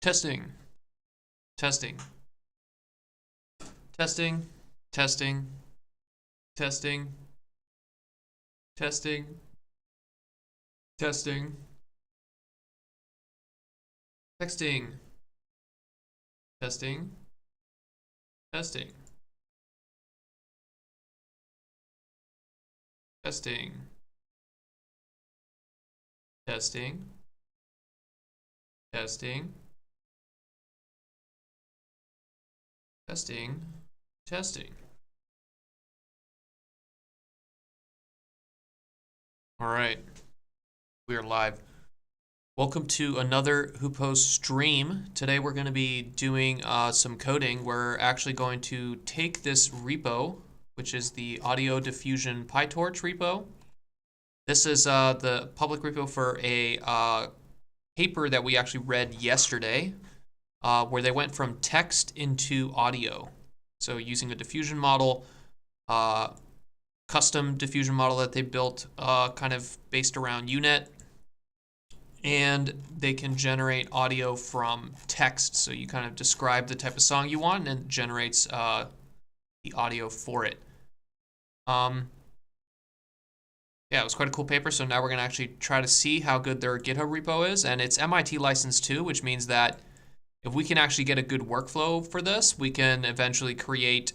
Testing, testing, testing, testing, testing, testing, testing, texting, testing, testing, testing, testing, testing, testing, testing. All right, we are live. Welcome to another HooPost stream. Today we're going to be doing some coding. We're actually going to take this repo, which is the audio-diffusion-pytorch repo. This is the public repo for a paper that we actually read yesterday, where they went from text into audio. So using a diffusion model, custom diffusion model that they built kind of based around UNet. And they can generate audio from text. So you kind of describe the type of song you want, and it generates the audio for it. Yeah, it was quite a cool paper. So now we're going to actually try to see how good their GitHub repo is. And it's MIT licensed too, which means that if we can actually get a good workflow for this, we can eventually create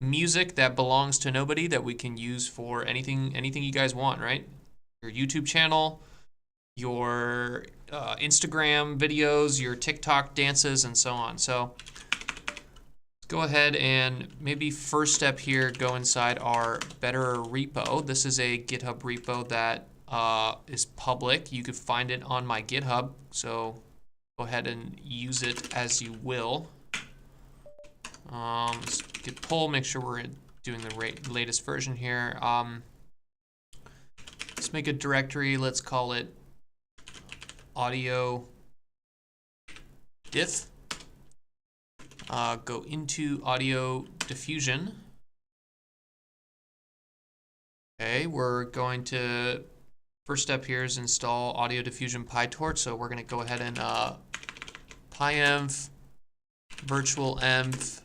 music that belongs to nobody that we can use for anything you guys want, right? Your YouTube channel, your Instagram videos, your TikTok dances, and so on. So let's go ahead and maybe first step here, go inside our better repo. This is a GitHub repo that is public. You could find it on my GitHub. So go ahead and use it as you will. Let's git pull, make sure we're doing the latest version here. Let's make a directory. Let's call it audio diff. Go into audio diffusion. Okay, we're going to, first step here is install audio-diffusion-pytorch. So we're going to go ahead and pyenv virtual env.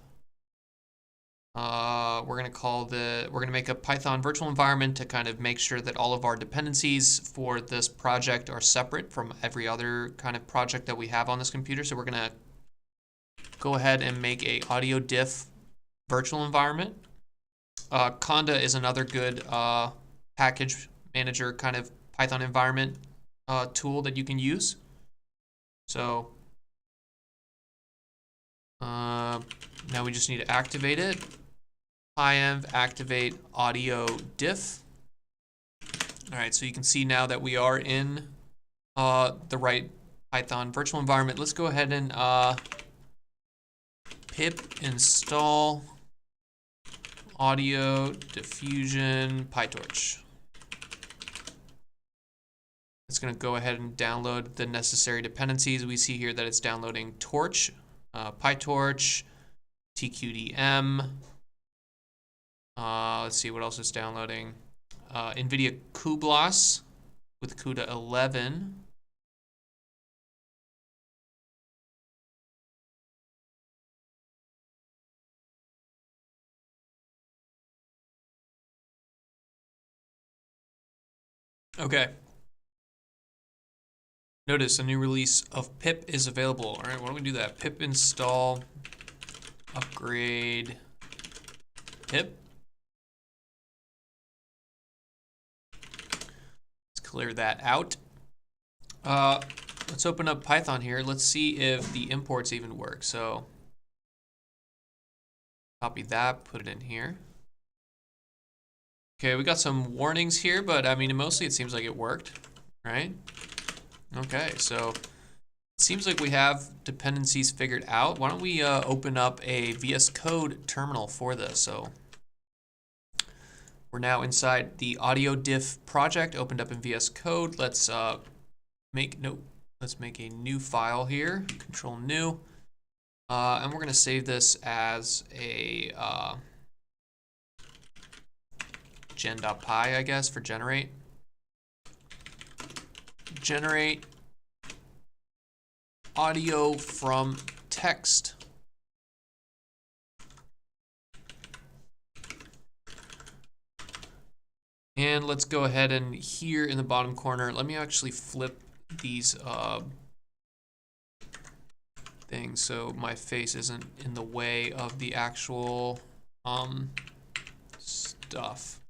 We're going to make a Python virtual environment to kind of make sure that all of our dependencies for this project are separate from every other kind of project that we have on this computer. So we're going to go ahead and make a audio diff virtual environment. Conda is another good package manager kind of Python environment tool that you can use. So now we just need to activate it. Pyenv activate audio diff. All right, so you can see now that we are in the right Python virtual environment. Let's go ahead and pip install audio-diffusion-pytorch. It's going to go ahead and download the necessary dependencies. We see here that it's downloading torch, pytorch, tqdm. Let's see what else it's downloading. NVIDIA cuBLAS with CUDA 11. Okay. Notice a new release of pip is available. All right, why don't we do that? Pip install upgrade pip. Clear that out. Let's open up Python here. Let's see if the imports even work. So copy that, put it in here. Okay, we got some warnings here, but I mean, mostly it seems like it worked, right? Okay, so it seems like we have dependencies figured out. Why don't we open up a VS Code terminal for this? So we're now inside the audio diff project, opened up in VS Code. Let's make a new file here. Control new, and we're going to save this as a gen.py, I guess, for generate. Generate audio from text. And let's go ahead and here in the bottom corner, let me actually flip these things so my face isn't in the way of the actual stuff.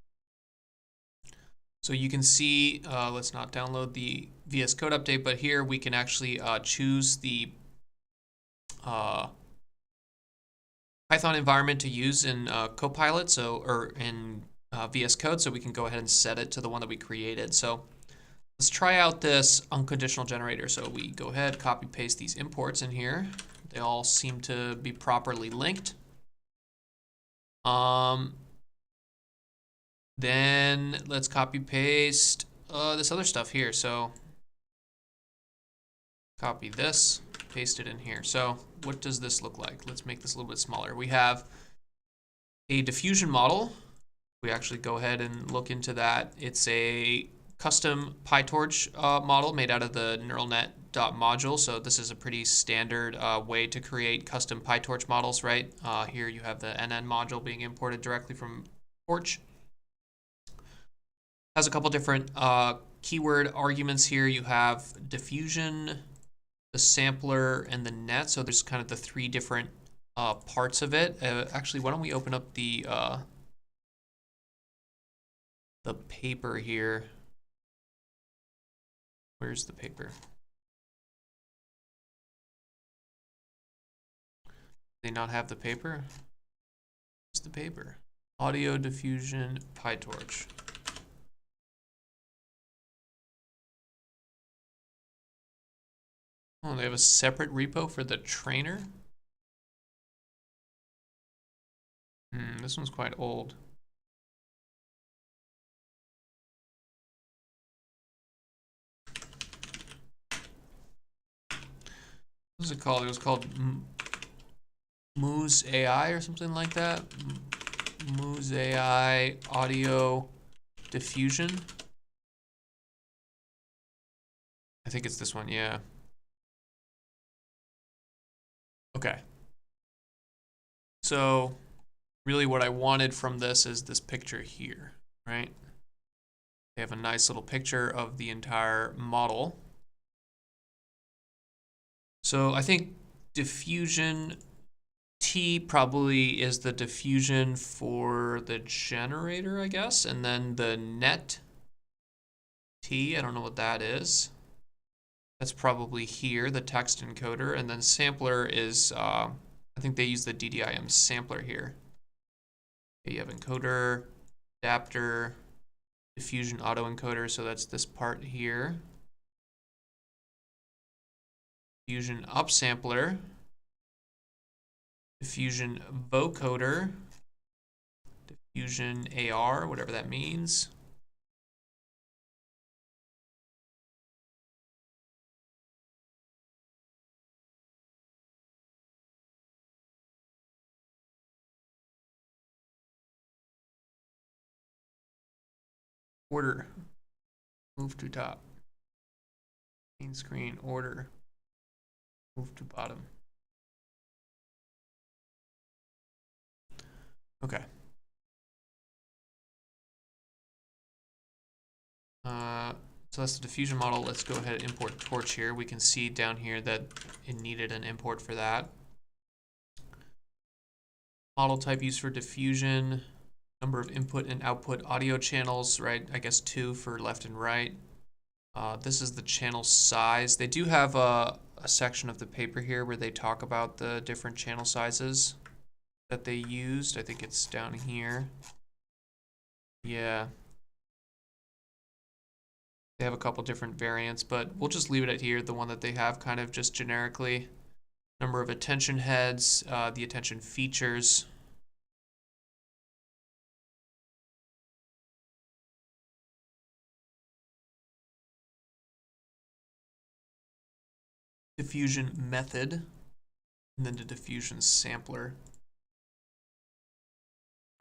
So you can see, let's not download the VS Code update, but here we can actually choose the Python environment to use in Copilot, or in VS Code, so we can go ahead and set it to the one that we created. So let's try out this unconditional generator. So we go ahead, copy paste these imports in here. They all seem to be properly linked. Then let's copy paste this other stuff here. So copy this, paste it in here. So what does this look like? Let's make this a little bit smaller. We have a diffusion model. We actually go ahead and look into that. It's a custom PyTorch model made out of the neural net module. So this is a pretty standard way to create custom PyTorch models, right? Here you have the NN module being imported directly from Torch. Has a couple different keyword arguments here. You have diffusion, the sampler, and the net. So there's kind of the three different parts of it. Actually, why don't we open up the paper here? Where's the paper? Do they not have the paper? Where's the paper? Audio-diffusion-pytorch. Oh, they have a separate repo for the trainer? This one's quite old. What was it called? It was called Moose AI or something like that. Moose AI Audio Diffusion. I think it's this one, yeah. Okay. So really what I wanted from this is this picture here, right? They have a nice little picture of the entire model. So I think diffusion T probably is the diffusion for the generator, I guess. And then the net T, I don't know what that is. That's probably here, the text encoder. And then sampler is, I think they use the DDIM sampler here. Okay, you have encoder, adapter, diffusion autoencoder. So that's this part here. Diffusion upsampler, diffusion vocoder, diffusion AR, whatever that means. Order, move to top. Main screen, order, move to bottom. Okay. So that's the diffusion model. Let's go ahead and import Torch here. We can see down here that it needed an import for that. Model type used for diffusion, number of input and output audio channels, right? I guess 2 for left and right. This is the channel size. They do have a section of the paper here where they talk about the different channel sizes that they used. I think it's down here. Yeah. They have a couple different variants, but we'll just leave it at here, the one that they have kind of just generically. Number of attention heads, the attention features. Diffusion method, and then the diffusion sampler.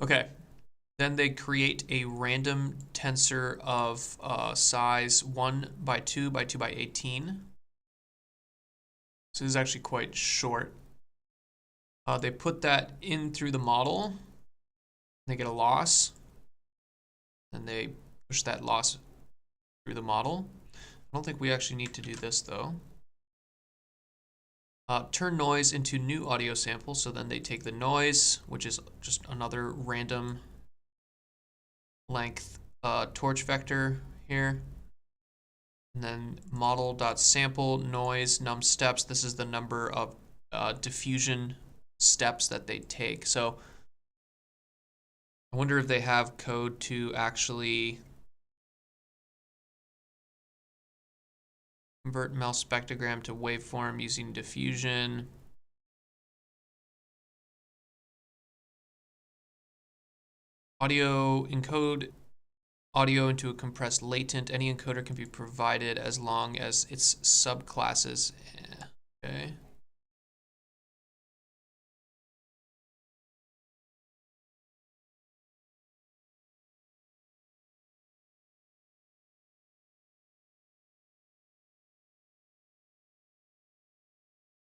Okay. Then they create a random tensor of size 1 by 2 by 2 by 18. So this is actually quite short. They put that in through the model. They get a loss. And they push that loss through the model. I don't think we actually need to do this though. Turn noise into new audio sample. So then they take the noise, which is just another random length torch vector here. And then model.sample noise num steps. This is the number of diffusion steps that they take. So I wonder if they have code to actually convert mouse spectrogram to waveform using diffusion. Audio encode audio into a compressed latent. Any encoder can be provided as long as its subclasses. Okay.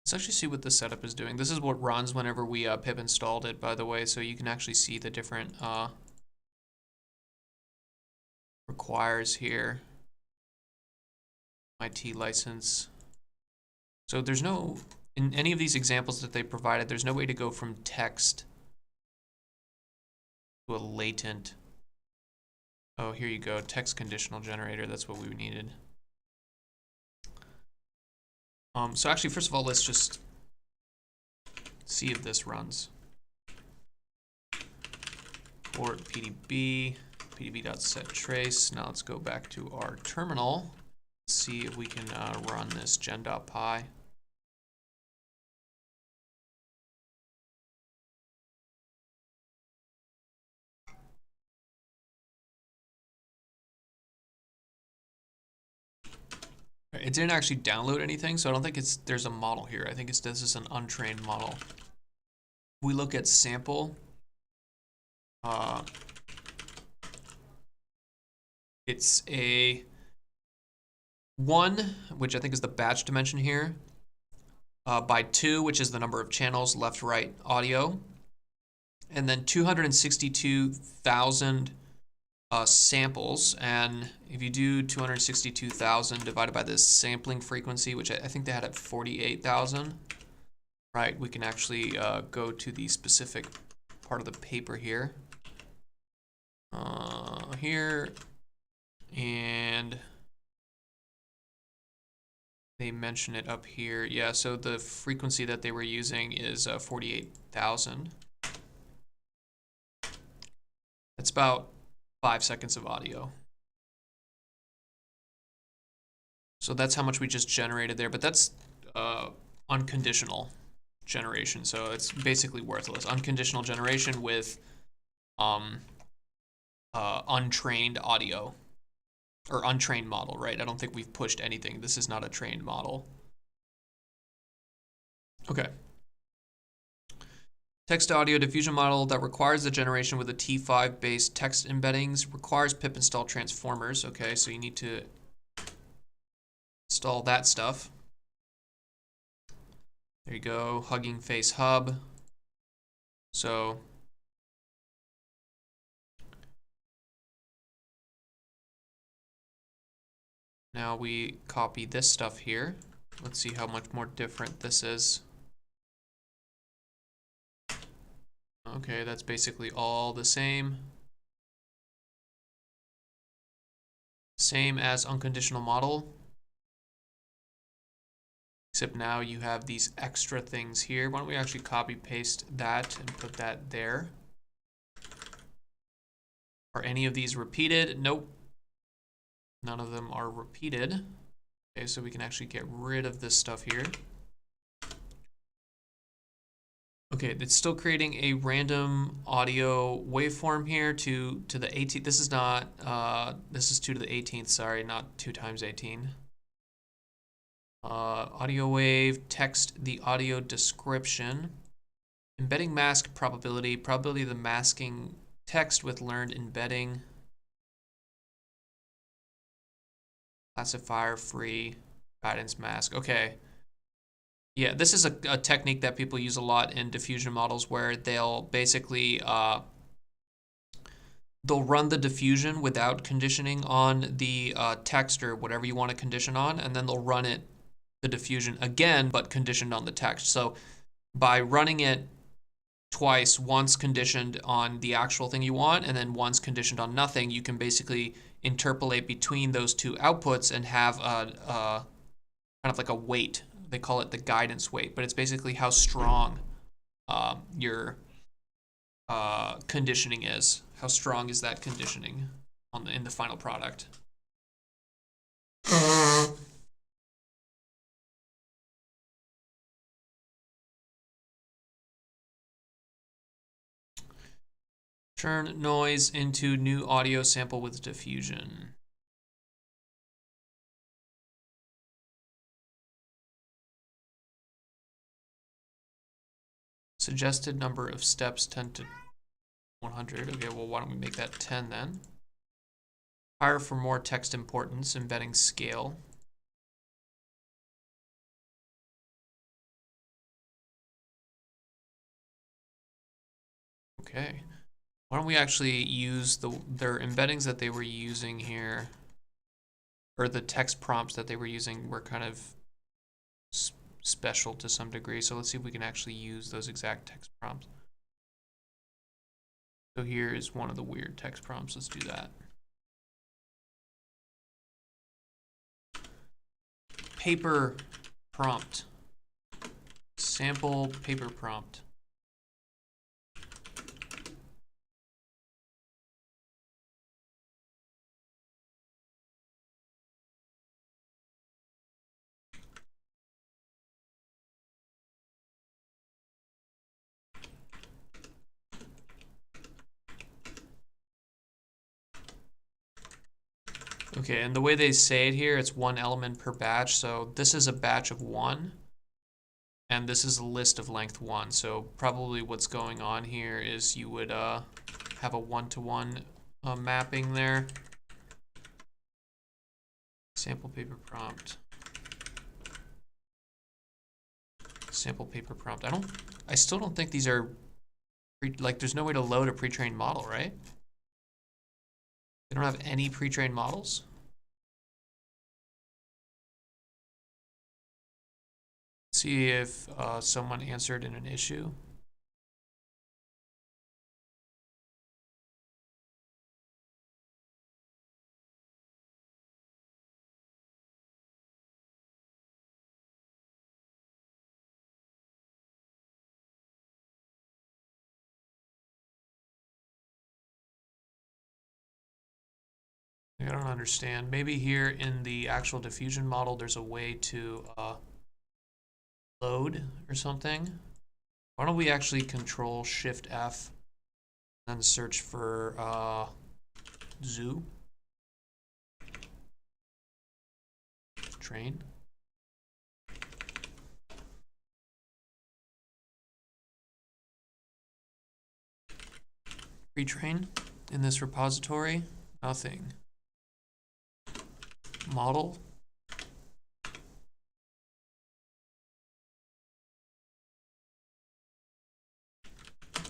Let's actually see what the setup is doing. This is what runs whenever we pip installed it, by the way, so you can actually see the different requires here. IT license. So there's no, in any of these examples that they provided, there's no way to go from text to a latent. Oh, here you go, text conditional generator, that's what we needed. So actually, first of all, let's just see if this runs. Port PDB, pdb.setTrace. Now let's go back to our terminal. See if we can run this gen.py. It didn't actually download anything, so I don't think there's a model here. I think this is an untrained model. We look at sample. It's a 1, which I think is the batch dimension here, by 2, which is the number of channels, left, right, audio, and then 262,000 samples. And if you do 262,000 divided by this sampling frequency, which I think they had at 48,000, right, we can actually go to the specific part of the paper here. Here, and they mention it up here. Yeah, so the frequency that they were using is 48,000. That's about 5 seconds of audio. So that's how much we just generated there, but that's unconditional generation, so it's basically worthless. Unconditional generation with untrained audio, or untrained model, right? I don't think we've pushed anything. This is not a trained model. Okay. Text to audio diffusion model that requires the generation with a T5 based text embeddings, requires pip install transformers. Okay, so you need to install that stuff. There you go, Hugging Face Hub. So now we copy this stuff here. Let's see how much more different this is. Okay, that's basically all the same. Same as unconditional model. Except now you have these extra things here. Why don't we actually copy paste that and put that there? Are any of these repeated? Nope. None of them are repeated. Okay, so we can actually get rid of this stuff here. Okay, it's still creating a random audio waveform here to the 18th. This is not, this is 2 to the 18th, sorry, not 2 times 18. Audio wave, text the audio description. Embedding mask probability, probability of the masking text with learned embedding. Classifier free, guidance mask, okay. Yeah, this is a technique that people use a lot in diffusion models where they'll basically they'll run the diffusion without conditioning on the text or whatever you want to condition on, and then they'll run the diffusion again, but conditioned on the text. So by running it twice, once conditioned on the actual thing you want, and then once conditioned on nothing, you can basically interpolate between those two outputs and have a kind of like a weight. They call it the guidance weight, but it's basically how strong your conditioning is. How strong is that conditioning in the final product? Turn noise into new audio sample with diffusion. Suggested number of steps 10 to 100. Okay, well, why don't we make that 10 then? Higher for more text importance, embedding scale. Okay. Why don't we actually use their embeddings that they were using here, or the text prompts that they were using were kind of special to some degree. So let's see if we can actually use those exact text prompts. So here is one of the weird text prompts. Let's do that. Paper prompt. Sample paper prompt. Okay, and the way they say it here, it's one element per batch. So this is a batch of 1, and this is a list of length 1. So probably what's going on here is you would have a one-to-one mapping there. Sample paper prompt. Sample paper prompt. I still don't think these are, like, there's no way to load a pre-trained model, right? They don't have any pre-trained models? See if someone answered in an issue. I don't understand. Maybe here in the actual diffusion model, there's a way to load or something. Why don't we actually control Shift F and then search for zoo train. Pre-train in this repository, nothing. Model.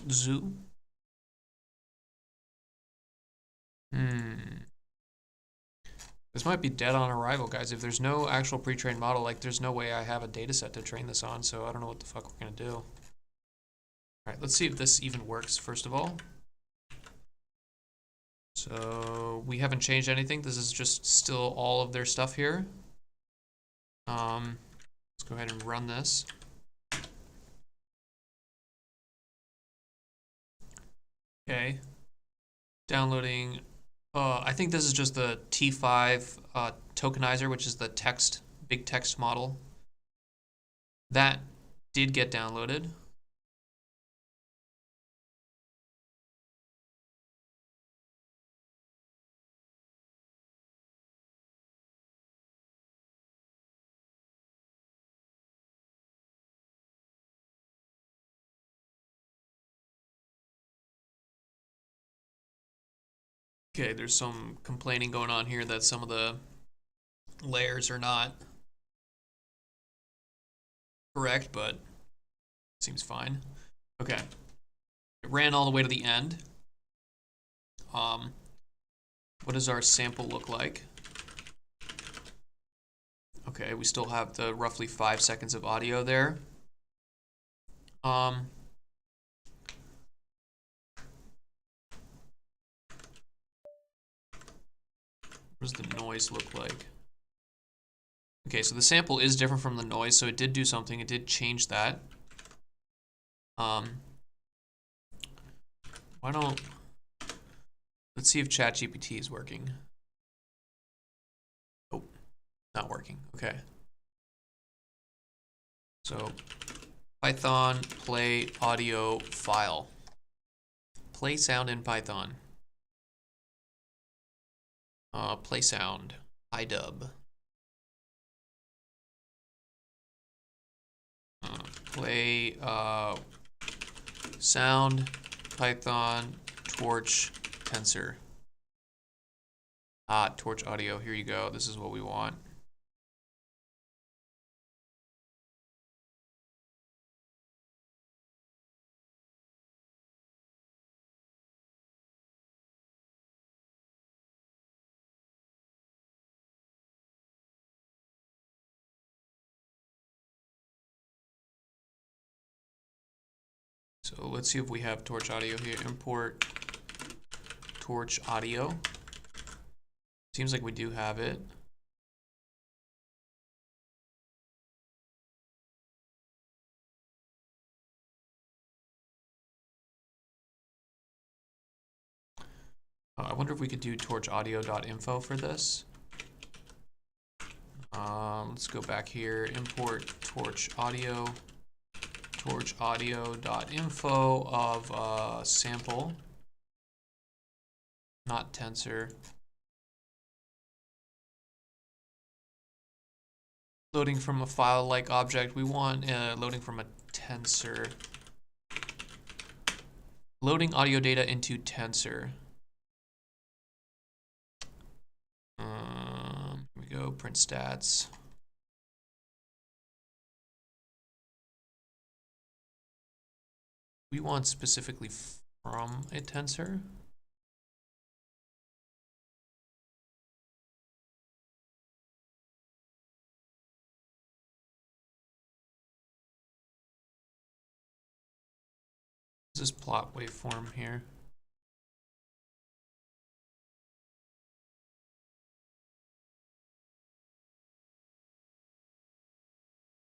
Zoo. This might be dead on arrival, guys. If there's no actual pre-trained model, like there's no way I have a data set to train this on, so I don't know what the fuck we're gonna do. All right, let's see if this even works, first of all. So we haven't changed anything. This is just still all of their stuff here. Let's go ahead and run this. Okay. Downloading. I think this is just the T5 tokenizer, which is the big text model. That did get downloaded. Okay, there's some complaining going on here that some of the layers are not correct, but seems fine. Okay. It ran all the way to the end. What does our sample look like? Okay, we still have the roughly 5 seconds of audio there. What does the noise look like? Okay, so the sample is different from the noise, so it did do something. It did change that. Why don't... Let's see if ChatGPT is working. Oh, not working. Okay. So, Python play audio file. Play sound in Python. Play sound. iDub. Play sound Python torch tensor. Torch audio. Here you go. This is what we want. So let's see if we have torch audio here. Import torch audio. Seems like we do have it. I wonder if we could do torchaudio.info for this. Let's go back here, import torch audio, torchaudio.info of sample, not tensor. Loading from a file-like object, we want loading from a tensor. Loading audio data into tensor. Here we go, print stats. We want specifically from a tensor. This plot waveform here.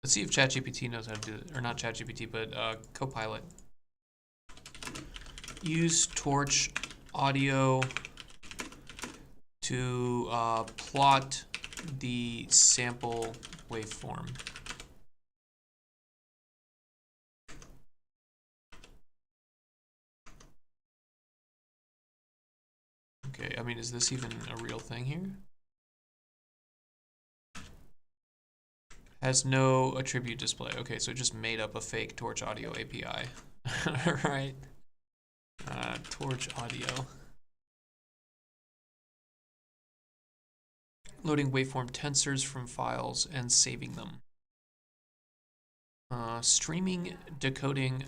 Let's see if ChatGPT knows how to do it, or not ChatGPT, but Copilot. Use torch audio to plot the sample waveform. Okay, I mean, is this even a real thing here? Has no attribute display. Okay, so it just made up a fake torch audio API. Right. Torch audio. Loading waveform tensors from files and saving them. Streaming, decoding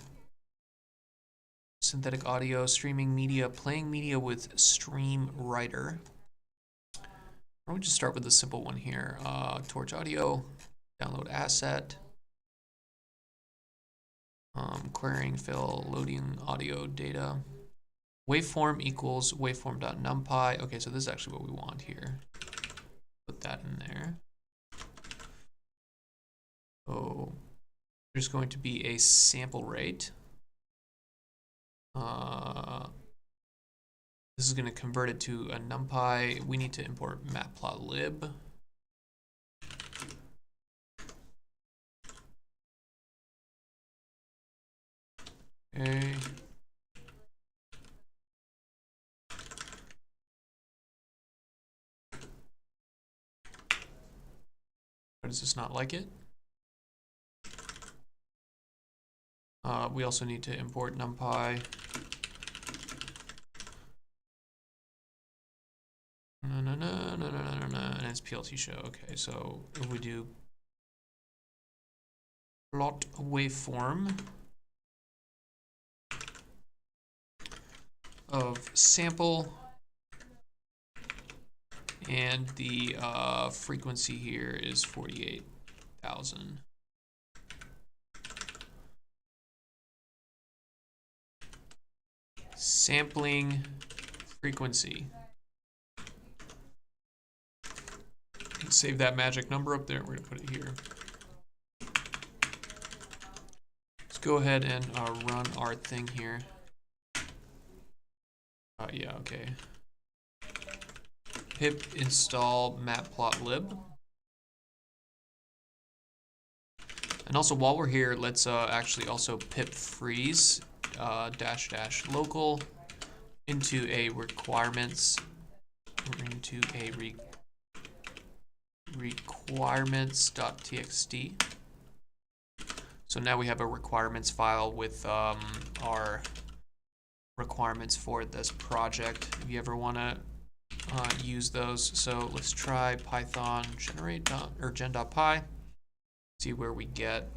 synthetic audio, streaming media, playing media with stream writer. Why don't we just start with the simple one here? Torch audio, download asset, querying fill, loading audio data. Waveform equals waveform.numpy. Okay, so this is actually what we want here. Put that in there. So there's going to be a sample rate. This is going to convert it to a numpy. We need to import matplotlib. Okay. Why does this not like it? We also need to import numpy. No, and it's PLT show. Okay, so if we do plot waveform of sample, and the frequency here is 48,000. Sampling frequency. Save that magic number up there. We're going to put it here. Let's go ahead and run our thing here. Yeah, okay. Pip install matplotlib. And also while we're here, let's actually also pip freeze -- local into a requirements, or into a requirements.txt. So now we have a requirements file with our requirements for this project if you ever want to use those. So let's try Python generate or gen.py, see where we get.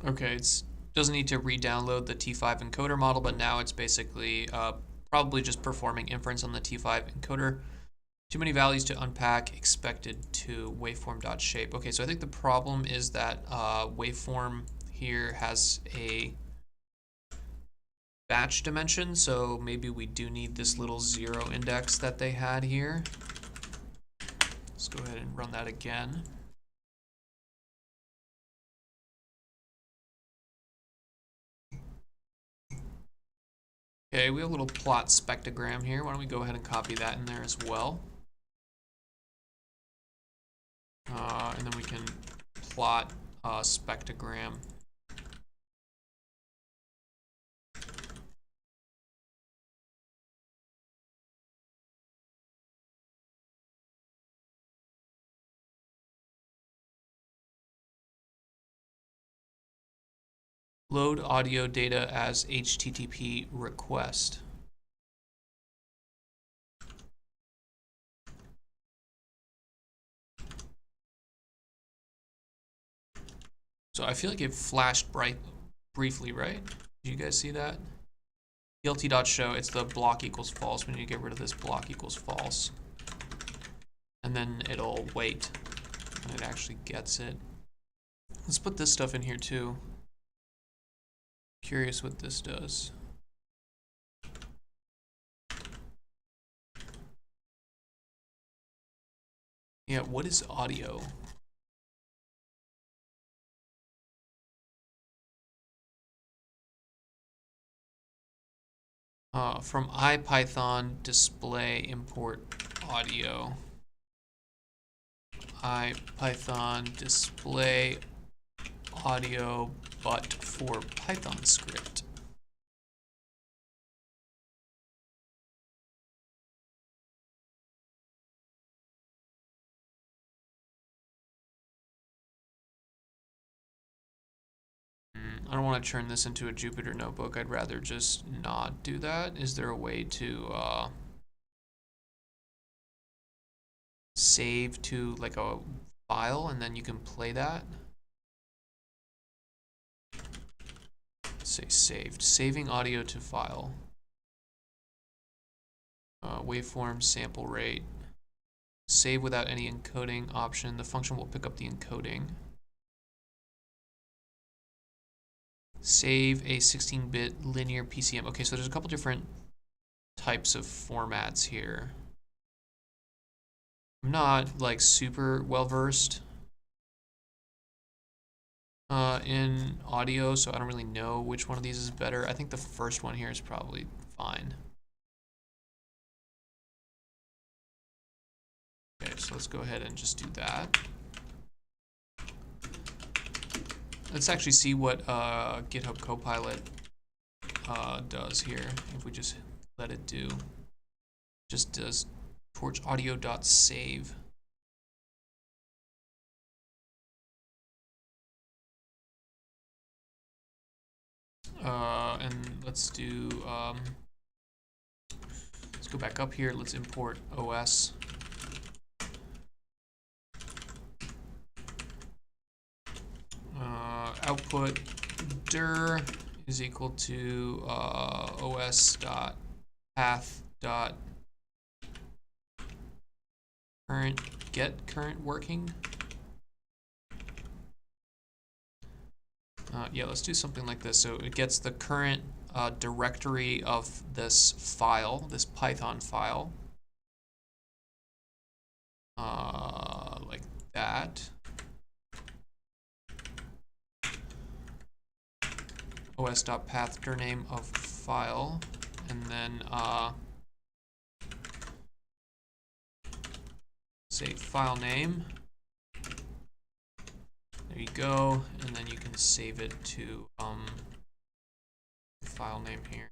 Okay, it doesn't need to re-download the T5 encoder model, but now it's basically probably just performing inference on the T5 encoder. Too many values to unpack, expected to waveform.shape. Okay, so I think the problem is that waveform here has a batch dimension, so maybe we do need this little 0 index that they had here. Let's go ahead and run that again. Okay, we have a little plot spectrogram here. Why don't we go ahead and copy that in there as well. And then we can plot spectrogram. Load audio data as HTTP request. So I feel like it flashed briefly, right? Did you guys see that? ELT.show, it's the block equals false. We need to get rid of this block equals false. And then it'll wait when it actually gets it. Let's put this stuff in here too. Curious what this does. Yeah, what is audio? From IPython display import audio. IPython display audio but for Python script. I don't want to turn this into a Jupyter notebook. I'd rather just not do that. Is there a way to save to like a file and then you can play that? Say saved. Saving audio to file. Waveform sample rate. Save without any encoding option. The function will pick up the encoding. Save a 16-bit linear PCM. Okay, so there's a couple different types of formats here. I'm not like super well versed in audio, so I don't really know which one of these is better. I think the first one here is probably fine. Okay, so let's go ahead and just do that. Let's actually see what GitHub Copilot does here. If we just let it do, just does torch audio.save. And let's do, let's go back up here. Let's import OS. Output dir is equal to os.path.current get current working. Yeah, let's do something like this. So it gets the current directory of this file, this Python file, like that. os.path.dir name of file, and then say file name. There you go, and then you can save it to the file name here.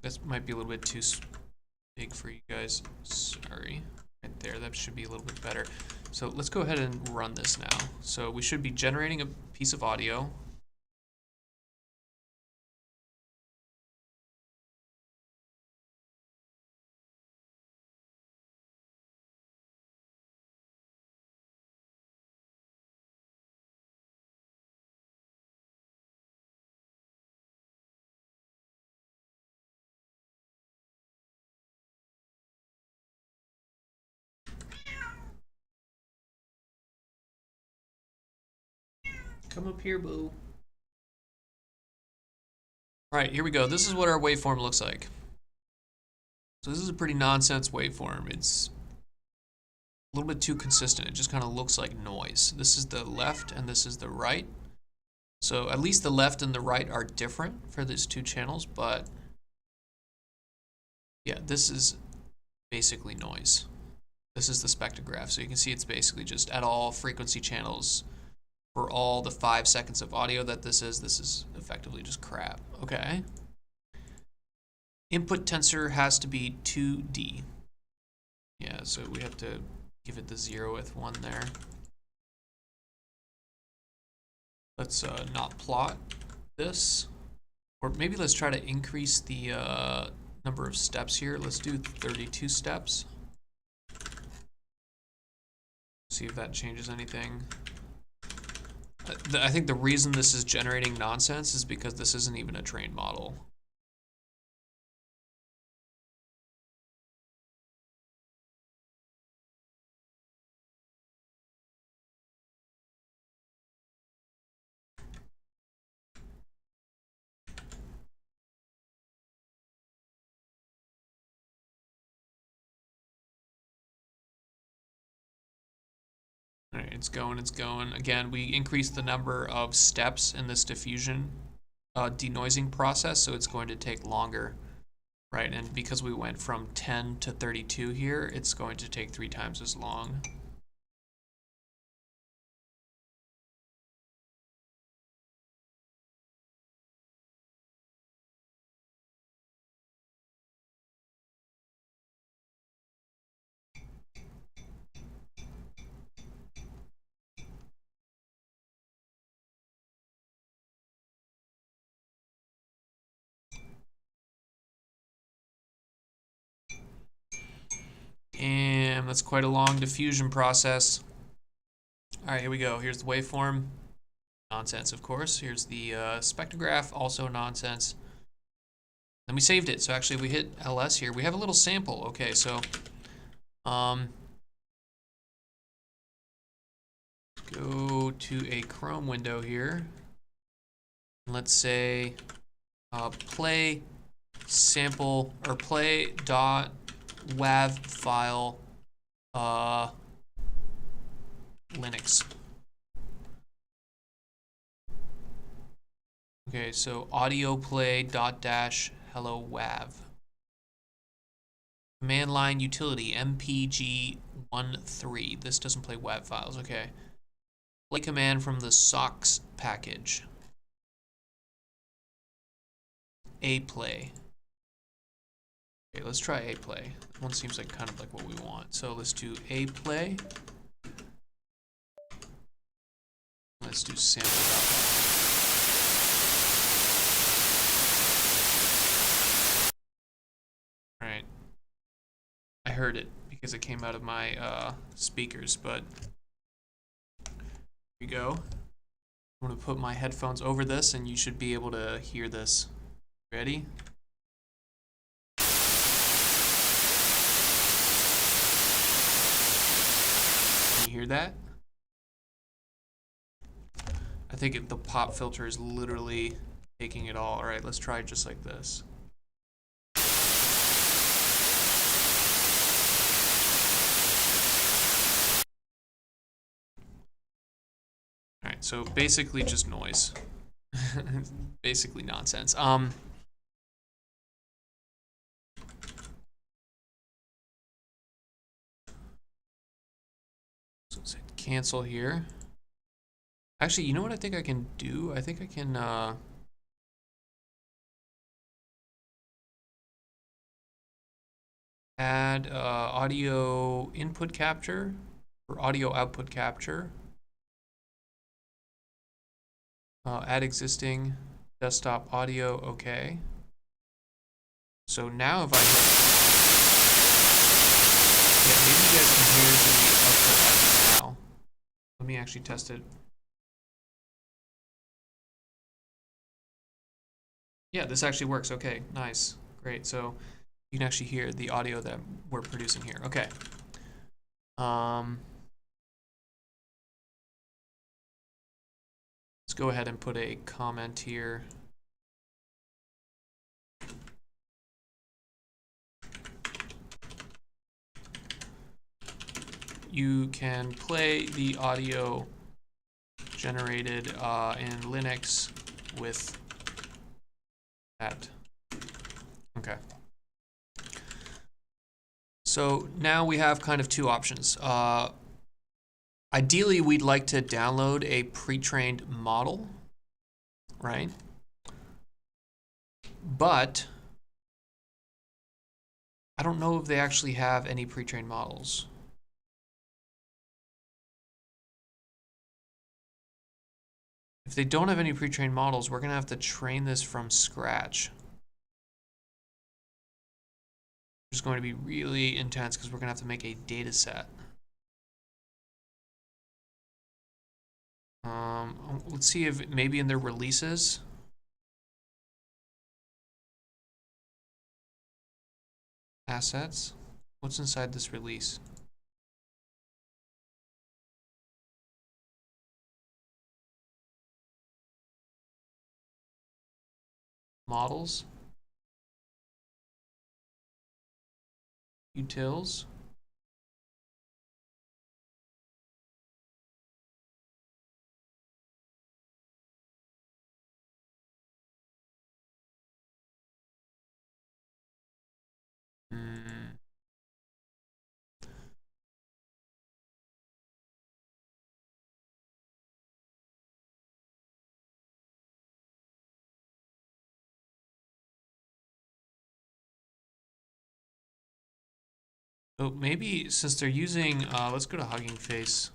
This might be a little bit too big for you guys. Sorry. Right there, that should be a little bit better. So let's go ahead and run this now. So we should be generating a piece of audio. Come up here, boo. All right, here we go. This is what our waveform looks like. So this is a pretty nonsense waveform. It's a little bit too consistent. It just kind of looks like noise. This is the left and this is the right. So at least the left and the right are different for these two channels, but yeah, this is basically noise. This is the spectrograph. So you can see it's basically just at all frequency channels for all the 5 seconds of audio that this is effectively just crap. Okay. Input tensor has to be 2D. Yeah, so we have to give it the 0th one there. Let's not plot this. Or maybe let's try to increase the number of steps here. Let's do 32 steps. See if that changes anything. I think the reason this is generating nonsense is because this isn't even a trained model. All right, it's going. Again, we increased the number of steps in this diffusion denoising process, so it's going to take longer, right? And because we went from 10 to 32 here, it's going to take 3 times as long. And that's quite a long diffusion process. All right, here we go. Here's the waveform. Nonsense, of course. Here's the spectrograph, also nonsense. Then we saved it. So actually we hit LS here. We have a little sample. Okay, so go to a Chrome window here. Let's say play sample or play dot wav file Linux. Okay, so audio play dot dash hello wav. Command line utility mpg13. This doesn't play wav files. Okay. Play command from the socks package. A play. Okay, let's try a play. That one seems like kind of like what we want. So let's do a play. Let's do sample.wav. heard it because it came out of my speakers, but here we go. I'm going to put my headphones over this and you should be able to hear this. Ready? Can you hear that? I think the pop filter is literally taking it all. All right, let's try it just like this. All right, so basically just noise. Basically nonsense. So let's hit cancel here. Actually, you know what I think I can do? I think I can add audio input capture or audio output capture. Add existing desktop audio, okay. So now if I hit, yeah, maybe you guys can hear the output as of now. Let me actually test it. Yeah, this actually works. Okay, nice, great. So you can actually hear the audio that we're producing here. Okay. Let's go ahead and put a comment here. You can play the audio generated in Linux with that. Okay. So now we have kind of two options. Ideally, we'd like to download a pre-trained model, right? But I don't know if they actually have any pre-trained models. If they don't have any pre-trained models, we're going to have to train this from scratch. It's going to be really intense because we're going to have to make a data set. Let's see if maybe in their releases. Assets. What's inside this release? Models. Utils. So maybe since they're using, let's go to Hugging Face.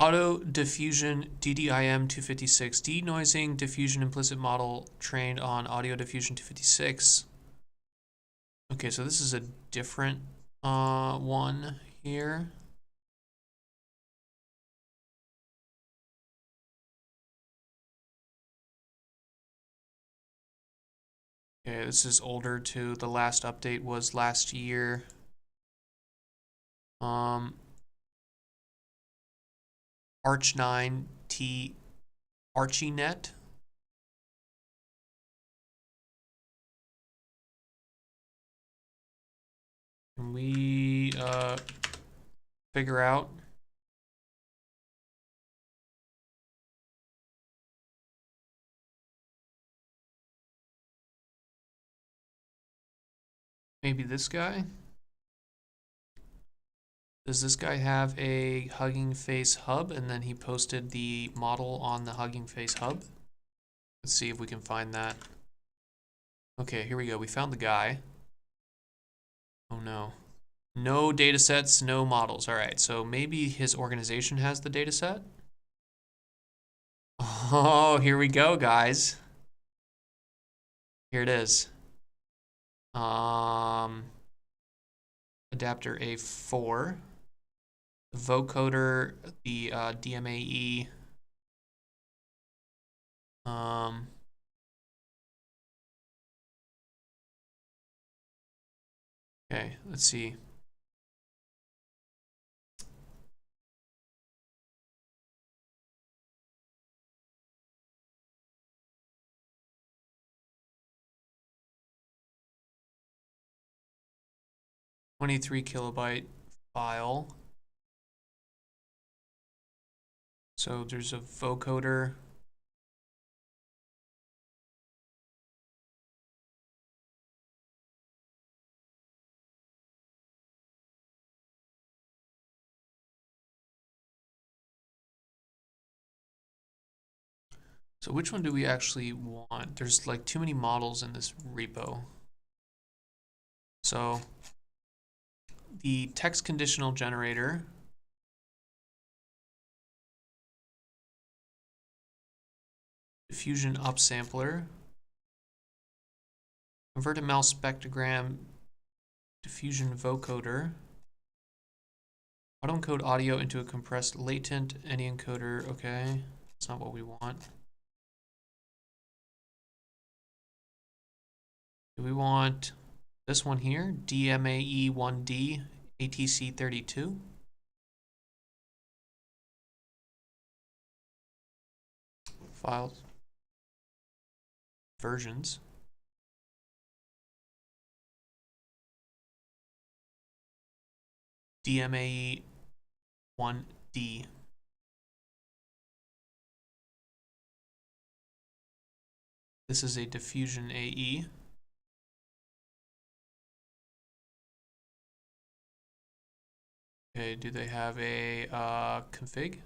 Auto-diffusion DDIM 256, denoising diffusion implicit model trained on audio-diffusion 256. Okay, so this is a different one here. Okay, this is older too. The last update was last year. Arch9T ArchieNet. Can we figure out maybe this guy? Does this guy have a Hugging Face hub and then he posted the model on the Hugging Face hub? Let's see if we can find that. Okay, here we go. We found the guy. Oh no. No data sets, no models. All right, so maybe his organization has the data set. Oh, here we go, guys. Here it is. Adapter A4, the vocoder, the DMAE. Okay, let's see. $23 KB file. So there's a vocoder. So which one do we actually want? There's like too many models in this repo. So the text conditional generator, diffusion upsampler, converted mouse spectrogram, diffusion vocoder, auto-encode audio into a compressed latent any encoder. Okay, that's not what we want. Do we want this one here, DMAE1D ATC32? Files, versions. DMAE1D. This is a diffusion AE. Okay, do they have a config?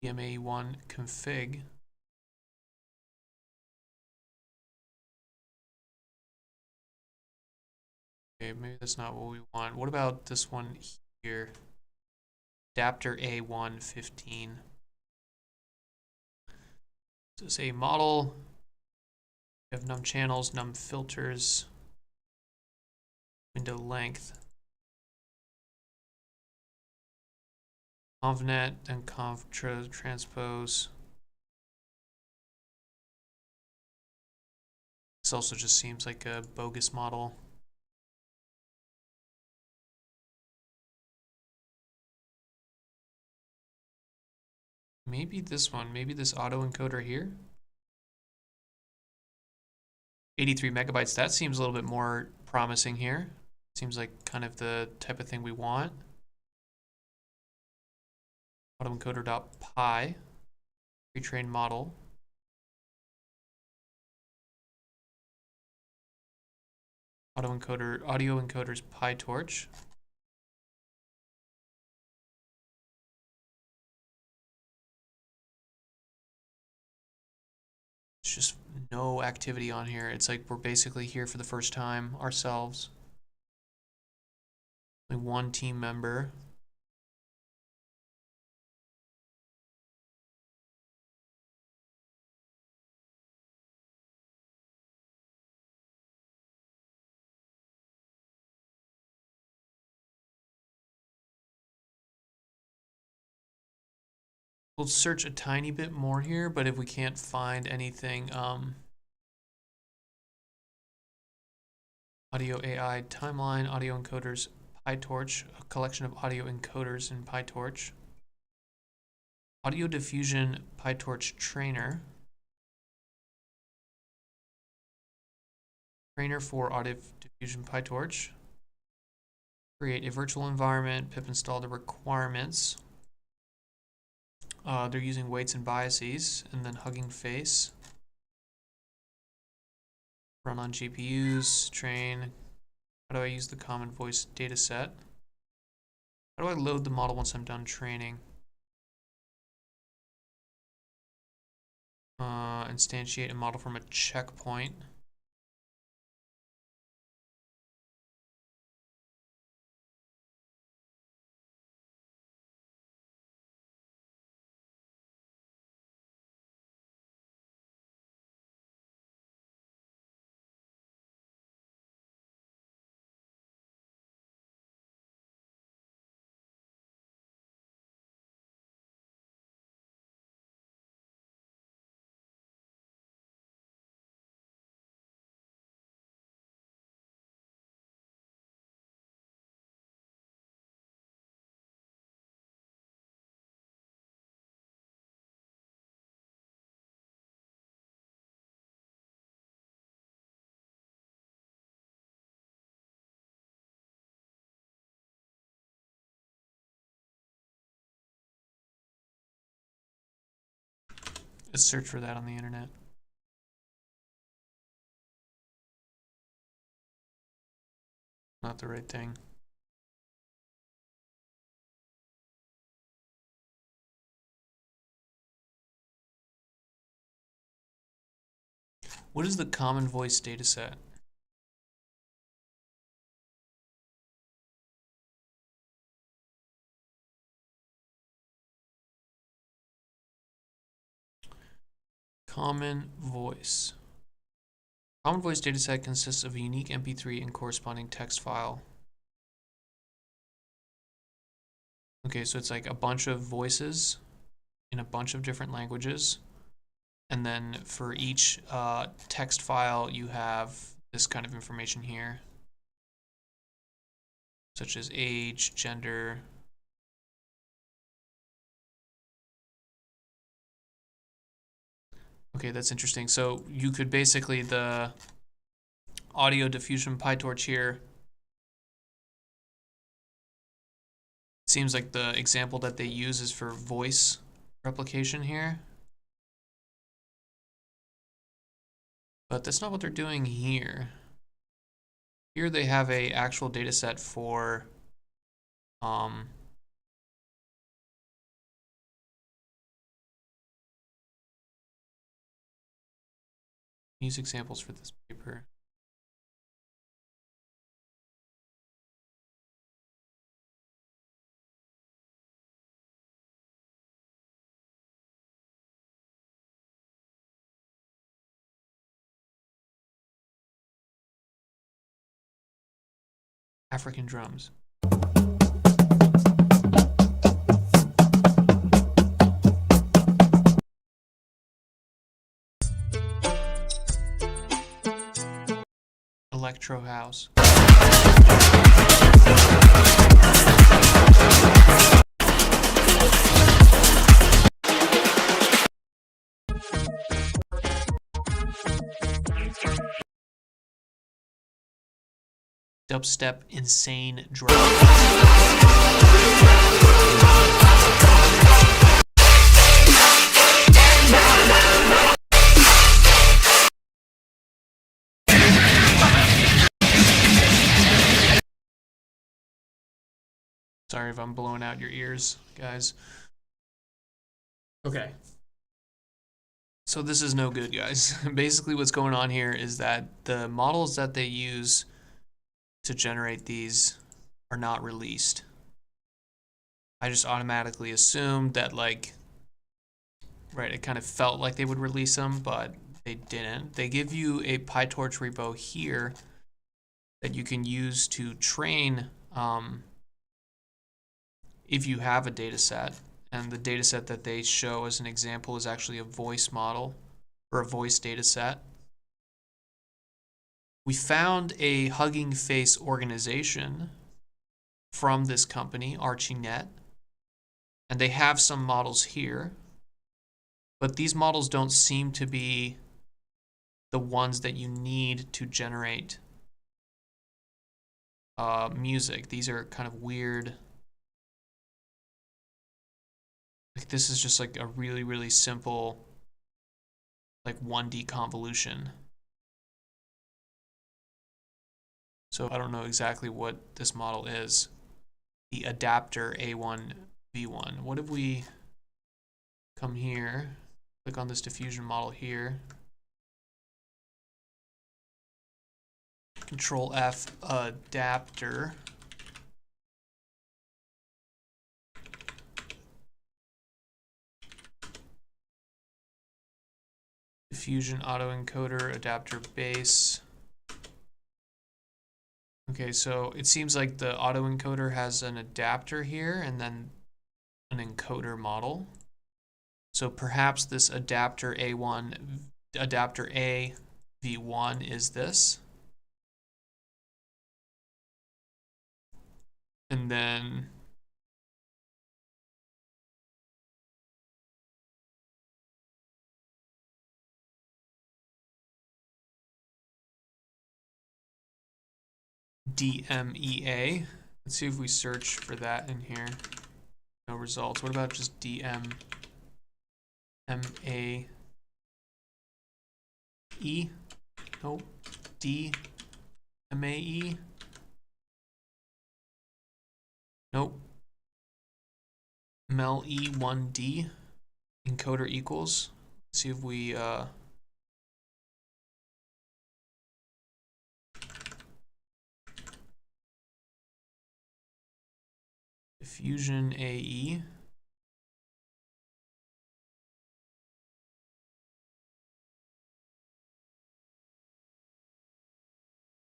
DMAE1 config. Okay, maybe that's not what we want. What about this one here? Adapter A115. So it's a model. We have num channels, num filters, window length, convnet, and conv transpose. This also just seems like a bogus model. Maybe this one, maybe this autoencoder here. 83 megabytes, that seems a little bit more promising here. Seems like kind of the type of thing we want. Autoencoder.py, pre-trained model. Autoencoder, audio encoders PyTorch. It's just no activity on here. It's like we're basically here for the first time ourselves. Only one team member. We'll search a tiny bit more here, but if we can't find anything, audio AI timeline, audio encoders, PyTorch, a collection of audio encoders in PyTorch, audio diffusion PyTorch trainer, trainer for audio diffusion PyTorch, create a virtual environment, pip install the requirements. They're using weights and biases, and then Hugging Face. Run on GPUs, train. How do I use the common voice data set? How do I load the model once I'm done training? Instantiate a model from a checkpoint. Let's search for that on the internet. Not the right thing. What is the common voice dataset? Common voice. Common voice dataset consists of a unique MP3 and corresponding text file. Okay, so it's like a bunch of voices in a bunch of different languages. And then for each text file, you have this kind of information here, such as age, gender. Okay, that's interesting. So you could basically, the audio-diffusion-pytorch here, seems like the example that they use is for voice replication here. But that's not what they're doing here. Here they have a actual data set for use examples for this paper. African drums. Electro house. Dubstep insane drum. Sorry if I'm blowing out your ears, guys. Okay. So this is no good, guys. Basically what's going on here is that the models that they use to generate these are not released. I just automatically assumed that, like, right, it kind of felt like they would release them, but they didn't. They give you a PyTorch repo here that you can use to train if you have a data set. And the data set that they show as an example is actually a voice model or a voice data set. We found a Hugging Face organization from this company, ArchieNet, and they have some models here, but these models don't seem to be the ones that you need to generate music. These are kind of weird. Like, this is just like a really, really simple, like 1D convolution. So I don't know exactly what this model is. The adapter A1 V1. What if we come here, click on this diffusion model here, Control F, adapter. Diffusion autoencoder, adapter base. Okay, so it seems like the autoencoder has an adapter here and then an encoder model. So perhaps this adapter A1, adapter A V1 is this. And then DMEA. Let's see if we search for that in here. No results. What about just DMEA? E. Nope. D. MAE. Nope. Mel E1D. Encoder equals. Let's see if we diffusion AE.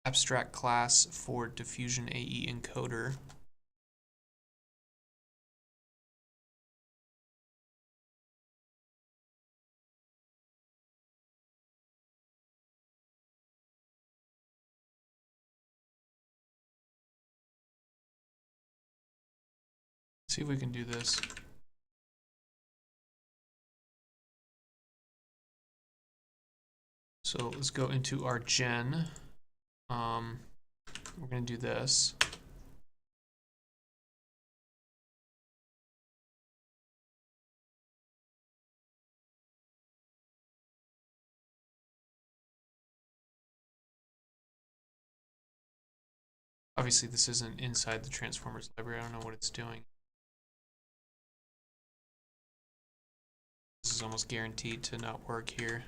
Abstract class for diffusion AE encoder. See if we can do this. So let's go into our gen. We're going to do this. Obviously, this isn't inside the transformers library. I don't know what it's doing. This is almost guaranteed to not work here.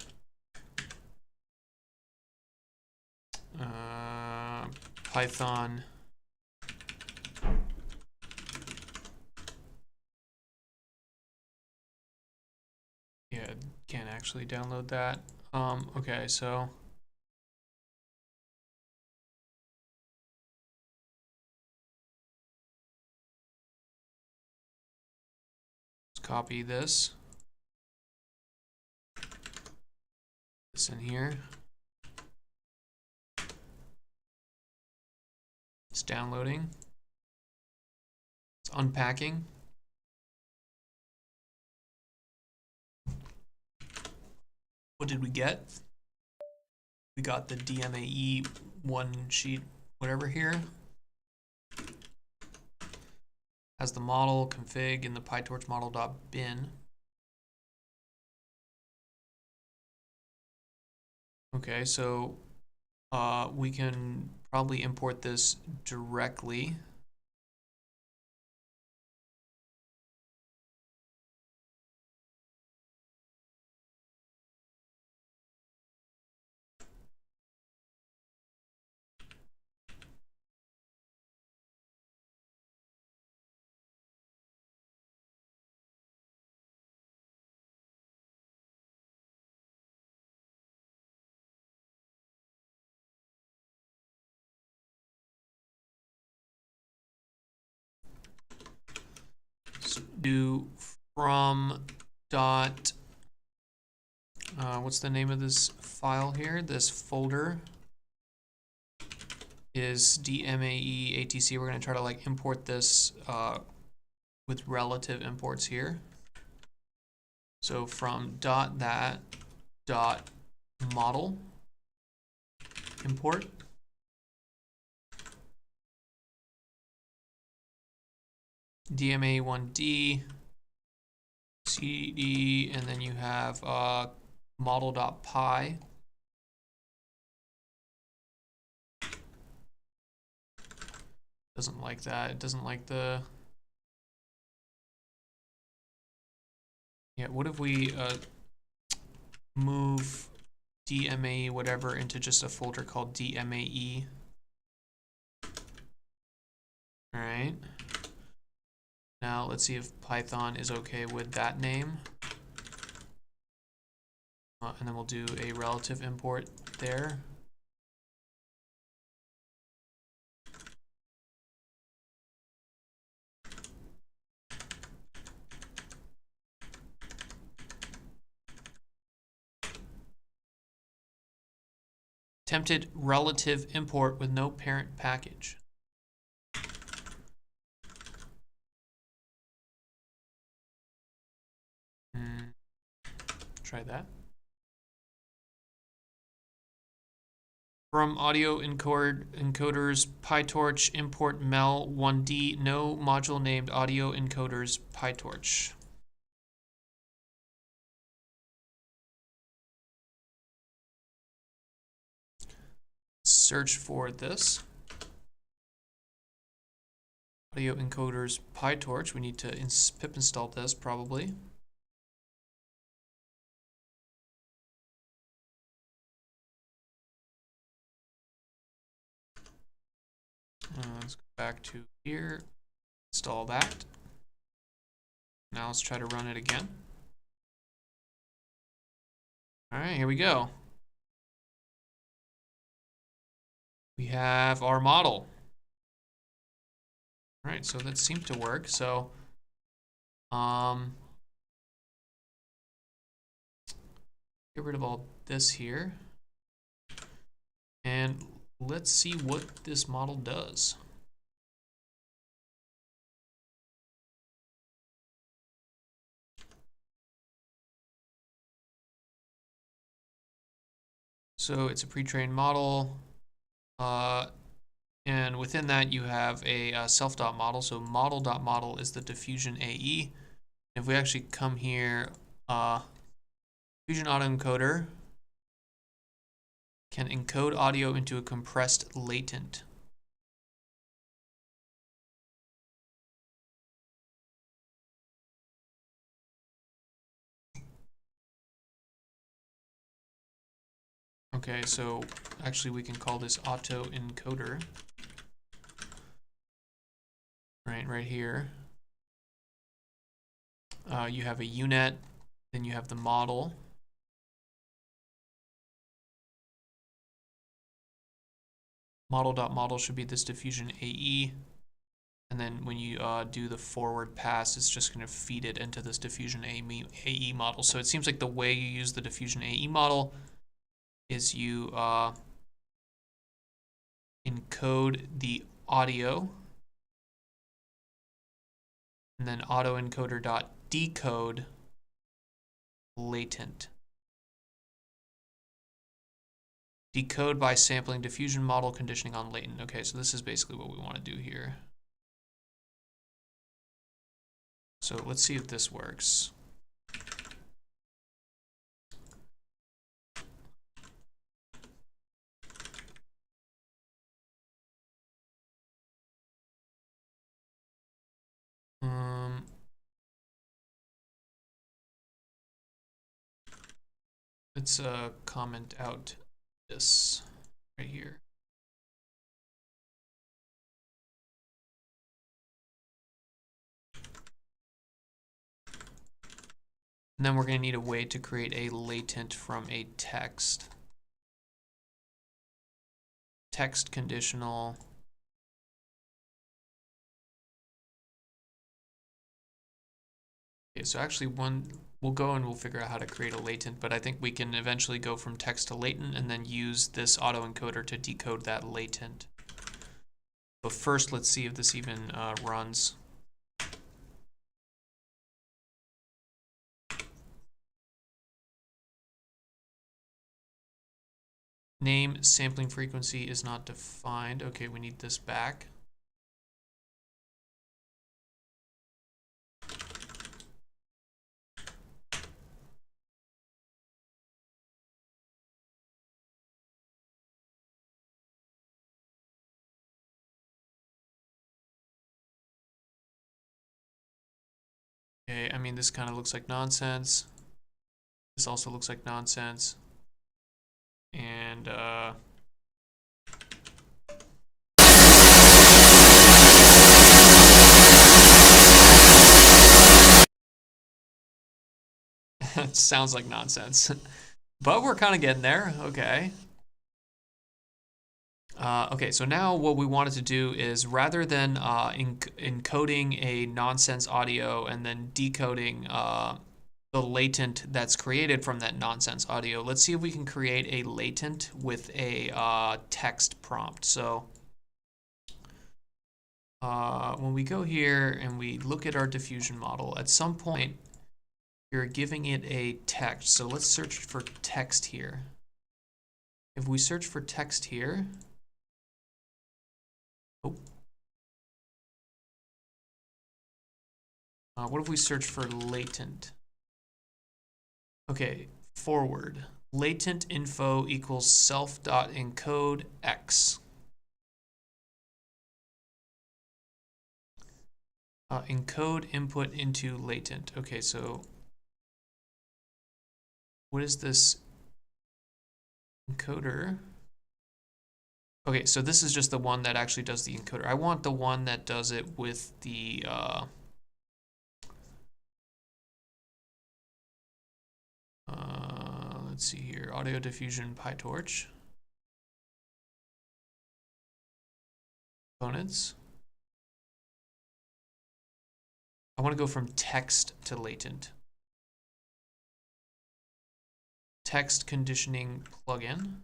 Python. Yeah, can't actually download that. Okay, so let's copy this. This in here. It's downloading. It's unpacking. What did we get? We got the DMAE one sheet, whatever here. Has the model config in the PyTorch model.bin. Okay, so we can probably import this directly. Do from dot what's the name of this file here? This folder is DMAE ATC. We're going to try to like import this with relative imports here. So from dot that dot model import. DMA1D, CD, and then you have model.py. Doesn't like that. It doesn't like the. Yeah, what if we move DMA whatever into just a folder called DMAE? All right. Now let's see if Python is okay with that name. And then we'll do a relative import there. Attempted relative import with no parent package. Try that. From audio encoders PyTorch import mel 1D, no module named audio encoders PyTorch. search for this. Audio encoders PyTorch. We need to pip install this probably. Let's go back to here, install that. Now let's try to run it again. All right, here we go. We have our model. All right, so that seemed to work. So, get rid of all this here. And let's see what this model does. So it's a pre-trained model, and within that you have a self.model. So model.model is the diffusion AE. If we actually come here, diffusion autoencoder can encode audio into a compressed latent. Okay, so actually we can call this auto-encoder. Right here. You have a UNet, then you have the model. Model.model should be this diffusion AE. And then when you do the forward pass, it's just going to feed it into this diffusion AE model. So it seems like the way you use the diffusion AE model is you encode the audio, and then autoencoder.decode latent. Decode by sampling diffusion model conditioning on latent. Okay, so this is basically what we want to do here. So let's see if this works. Let's comment out this right here. And then we're going to need a way to create a latent from a text. Text conditional. Okay, so actually we'll go and we'll figure out how to create a latent, but I think we can eventually go from text to latent and then use this autoencoder to decode that latent. But first, let's see if this even runs. Name sampling frequency is not defined. Okay, we need this back. Okay, I mean, this kind of looks like nonsense. This also looks like nonsense. And it sounds like nonsense. But we're kind of getting there. Okay. Okay, so now what we wanted to do is, rather than encoding a nonsense audio and then decoding the latent that's created from that nonsense audio, let's see if we can create a latent with a text prompt. So when we go here and we look at our diffusion model, at some point you're giving it a text. So let's search for text here. If we search for text here, what if we search for latent? Okay, forward. latent info equals self.encode x. Encode input into latent. Okay, so what is this encoder? Okay, so this is just the one that actually does the encoder. I want the one that does it with the let's see here, audio-diffusion-pytorch components. I want to go from text to latent. Text conditioning plugin.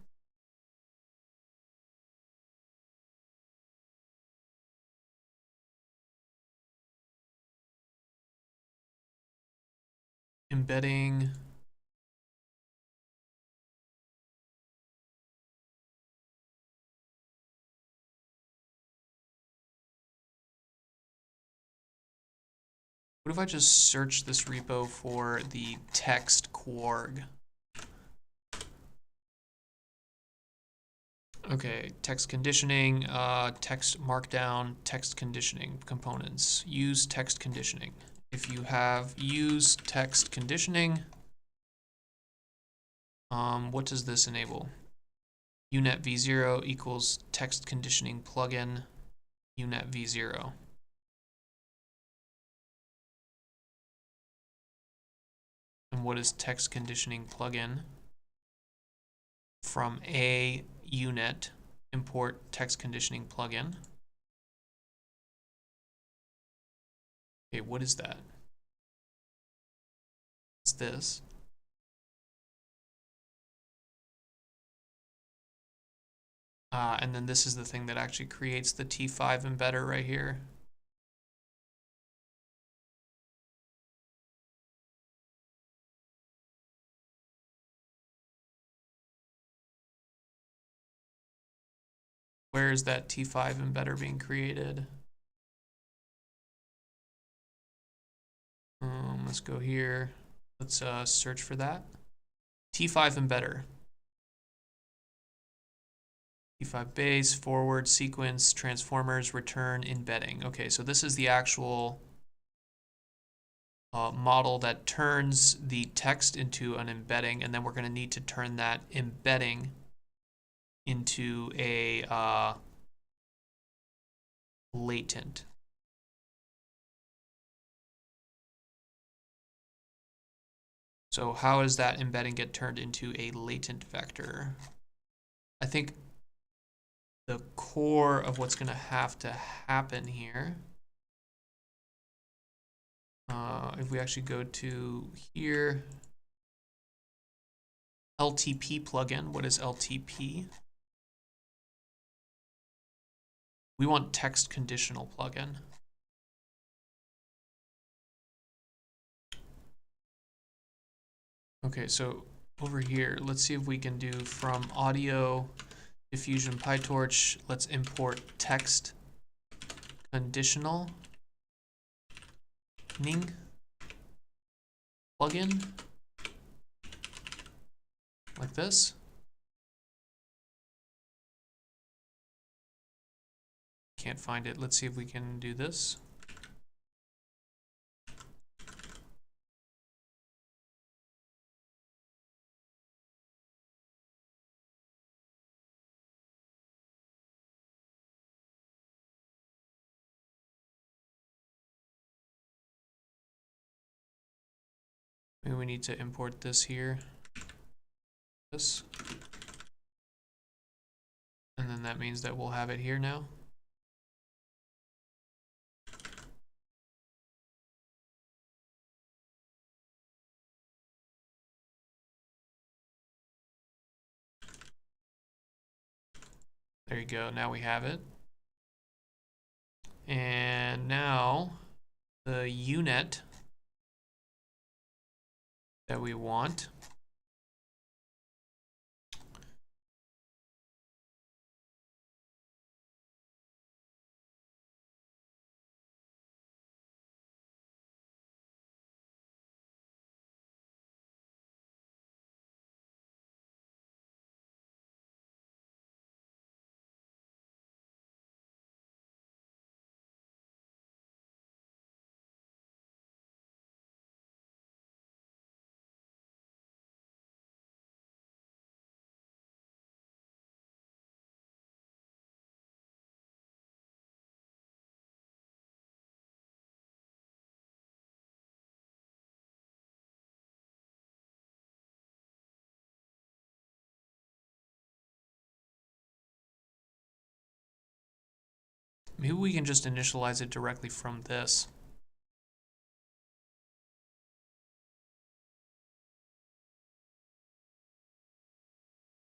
Embedding. What if I just search this repo for the text quarg? Okay, text conditioning, text markdown, text conditioning components. Use text conditioning. If you have use text conditioning, what does this enable? unet v0 equals text conditioning plugin unet v0. And what is text conditioning plugin? From a unet, import text conditioning plugin. Okay, what is that? It's this. And then this is the thing that actually creates the T5 embedder right here. Where is that T5 embedder being created? Let's go here. Let's search for that. T5 embedder. T5 base, forward, sequence, transformers, return, embedding. Okay, so this is the actual model that turns the text into an embedding, and then we're going to need to turn that embedding into a latent. So how does that embedding get turned into a latent vector? I think the core of what's going to have to happen here, if we actually go to here, LTP plugin, what is LTP? We want text conditional plugin. Okay, so over here, let's see if we can do from audio-diffusion-pytorch, let's import text conditional plugin like this. Can't find it. Let's see if we can do this. Maybe we need to import this here. This. And then that means that we'll have it here now. There you go, now we have it. And now the unet that we want Maybe we can just initialize it directly from this.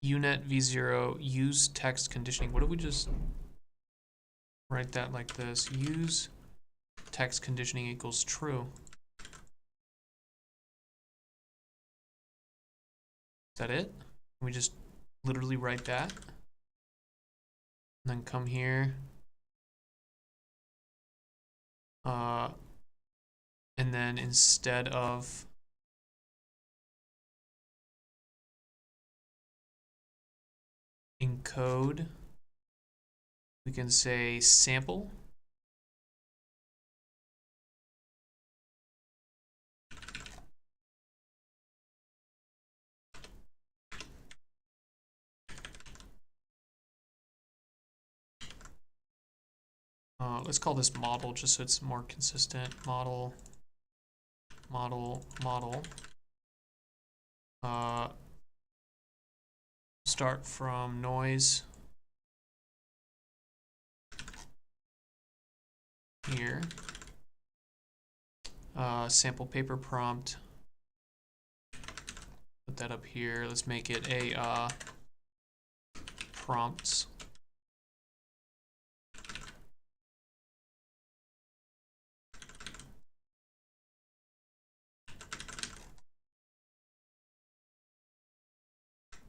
Unet v0 use text conditioning. What if we just write that like this? Use text conditioning equals true. Is that it? We just literally write that. And then come here. And then instead of encode, we can say sample. Let's call this model just so it's more consistent. Model. Start from noise here. Sample paper prompt. Put that up here. Let's make it a prompts.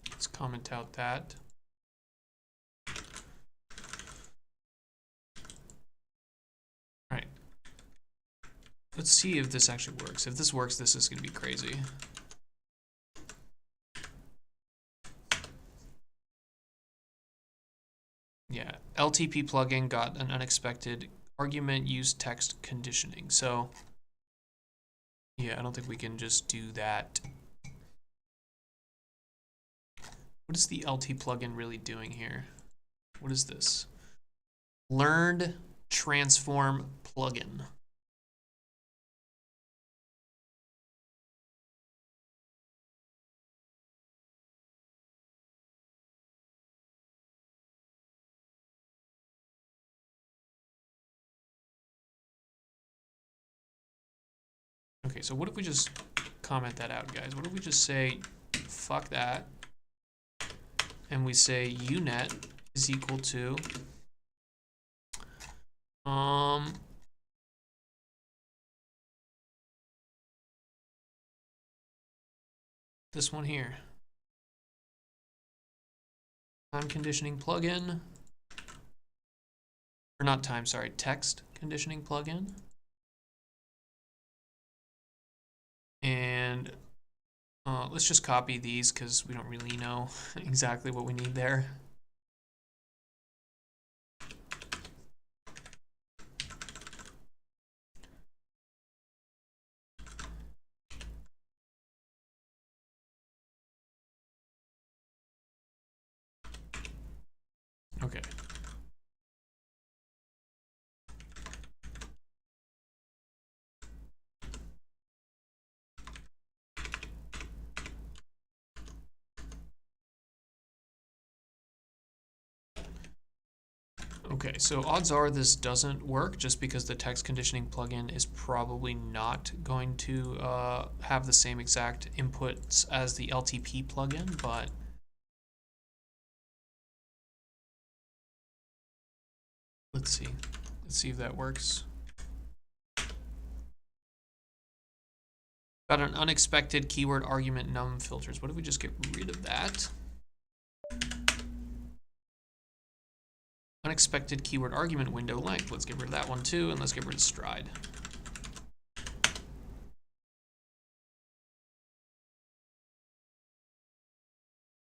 Let's comment out that. All right. Let's see if this actually works. If this works, this is going to be crazy. Yeah, LTP plugin got an unexpected argument use text conditioning. So yeah, I don't think we can just do that. What is the LT plugin really doing here? What is this? Learned transform plugin. Okay, so what if we just comment that out, guys? What if we just say, fuck that, and we say unet is equal to this one here. Time conditioning plugin, or not time, sorry, text conditioning plugin. And let's just copy these because we don't really know exactly what we need there. Okay. Okay, so odds are this doesn't work just because the text conditioning plugin is probably not going to have the same exact inputs as the LTP plugin, but let's see. Let's see if that works. Got an unexpected keyword argument num filters. What if we just get rid of that? Unexpected keyword argument window length. Let's get rid of that one too, and let's get rid of stride.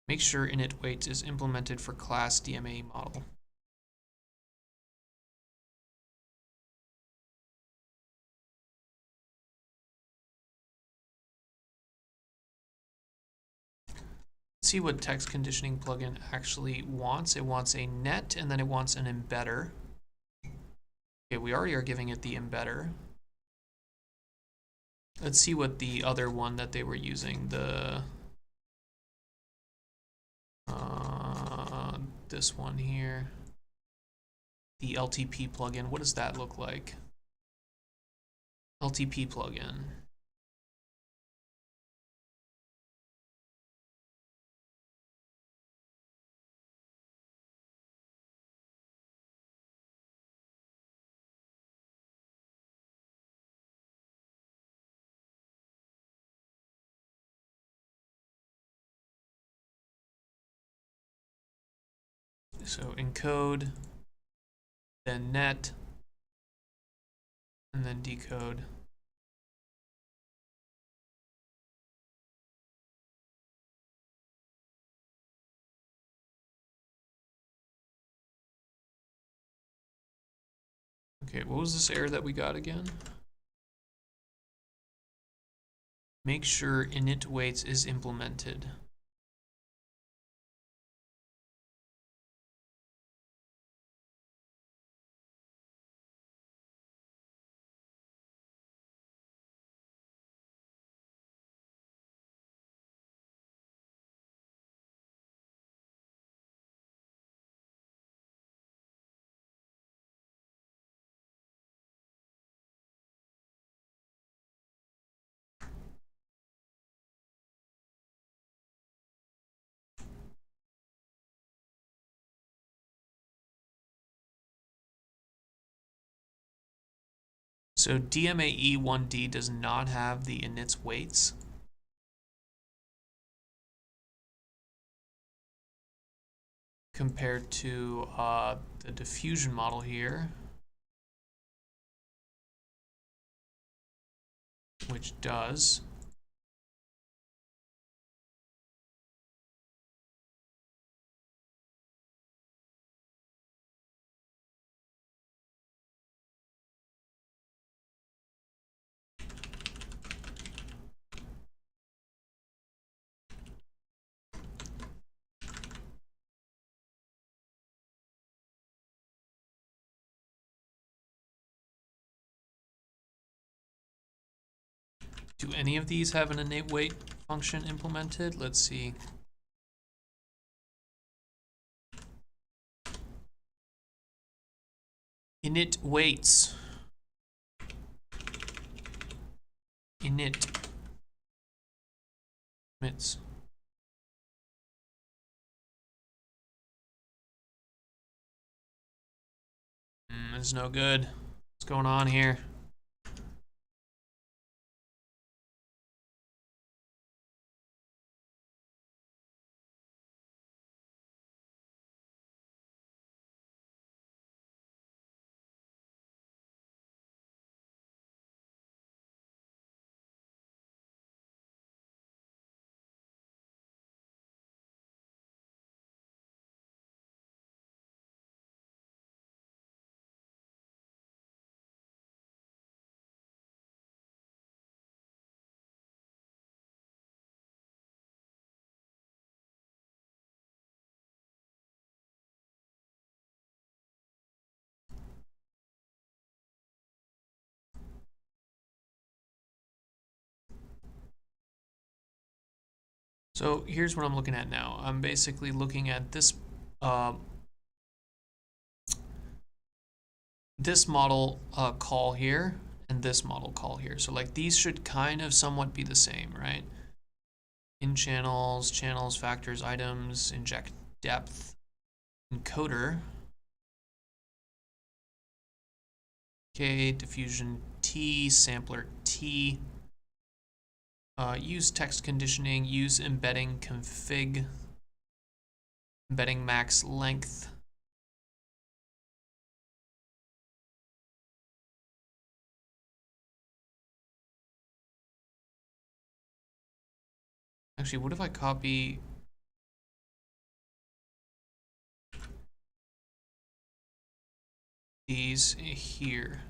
Make sure init wait is implemented for class DMA model. See what text conditioning plugin actually wants. It wants a net and then it wants an embedder. Okay, we already are giving it the embedder. Let's see what the other one that they were using, the this one here. the LTP plugin. What does that look like? LTP plugin. So encode, then net, and then decode. Okay, what was this error that we got again? Make sure init waits is implemented. So DMAE1D does not have the inits waits. Compared to the diffusion model here, which does. Do any of these have an init wait function implemented? Let's see. Init waits. Init commits. It's no good. What's going on here? So here's what I'm looking at now. I'm basically looking at this this model call here and this model call here. So like these should kind of somewhat be the same, right? In channels, channels, factors, items, inject depth, encoder. Okay, diffusion T, sampler T. Use text conditioning, use embedding config, embedding max length. Actually, what if I copy these here?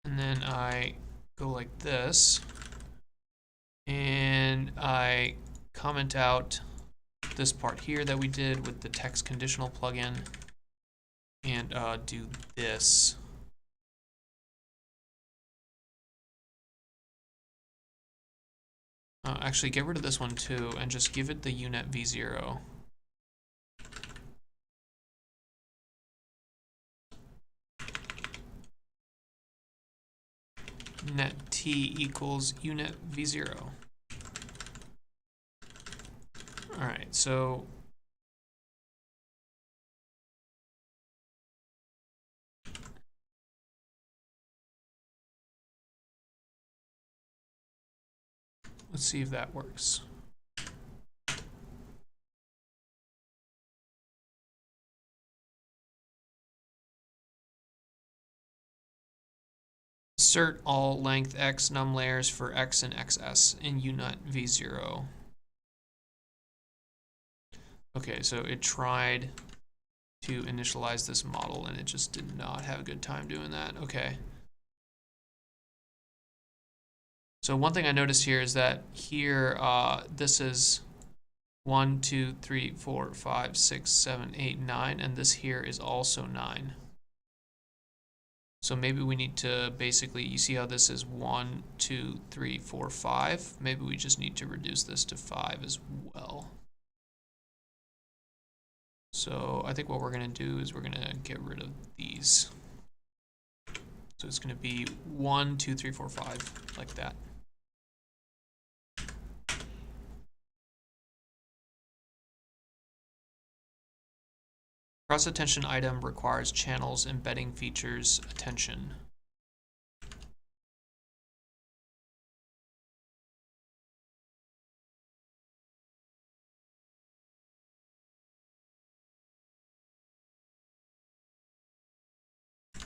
And then I go like this, and I comment out this part here that we did with the text conditional plugin, and do this. Actually, get rid of this one too, and just give it the unet v0. Net t equals unet v0. All right, so let's see if that works. Assert all length x num layers for x and xs in unet v0. Okay, so it tried to initialize this model and it just did not have a good time doing that. Okay. So one thing I noticed here is that here this is 1, 2, 3, 4, 5, 6, 7, 8, 9, and this here is also 9. So maybe we need to basically, you see how this is 1, 2, 3, 4, 5? Maybe we just need to reduce this to 5 as well. So I think what we're going to do is we're going to get rid of these. So it's going to be 1, 2, 3, 4, 5, like that. Cross-attention item requires channels embedding features attention.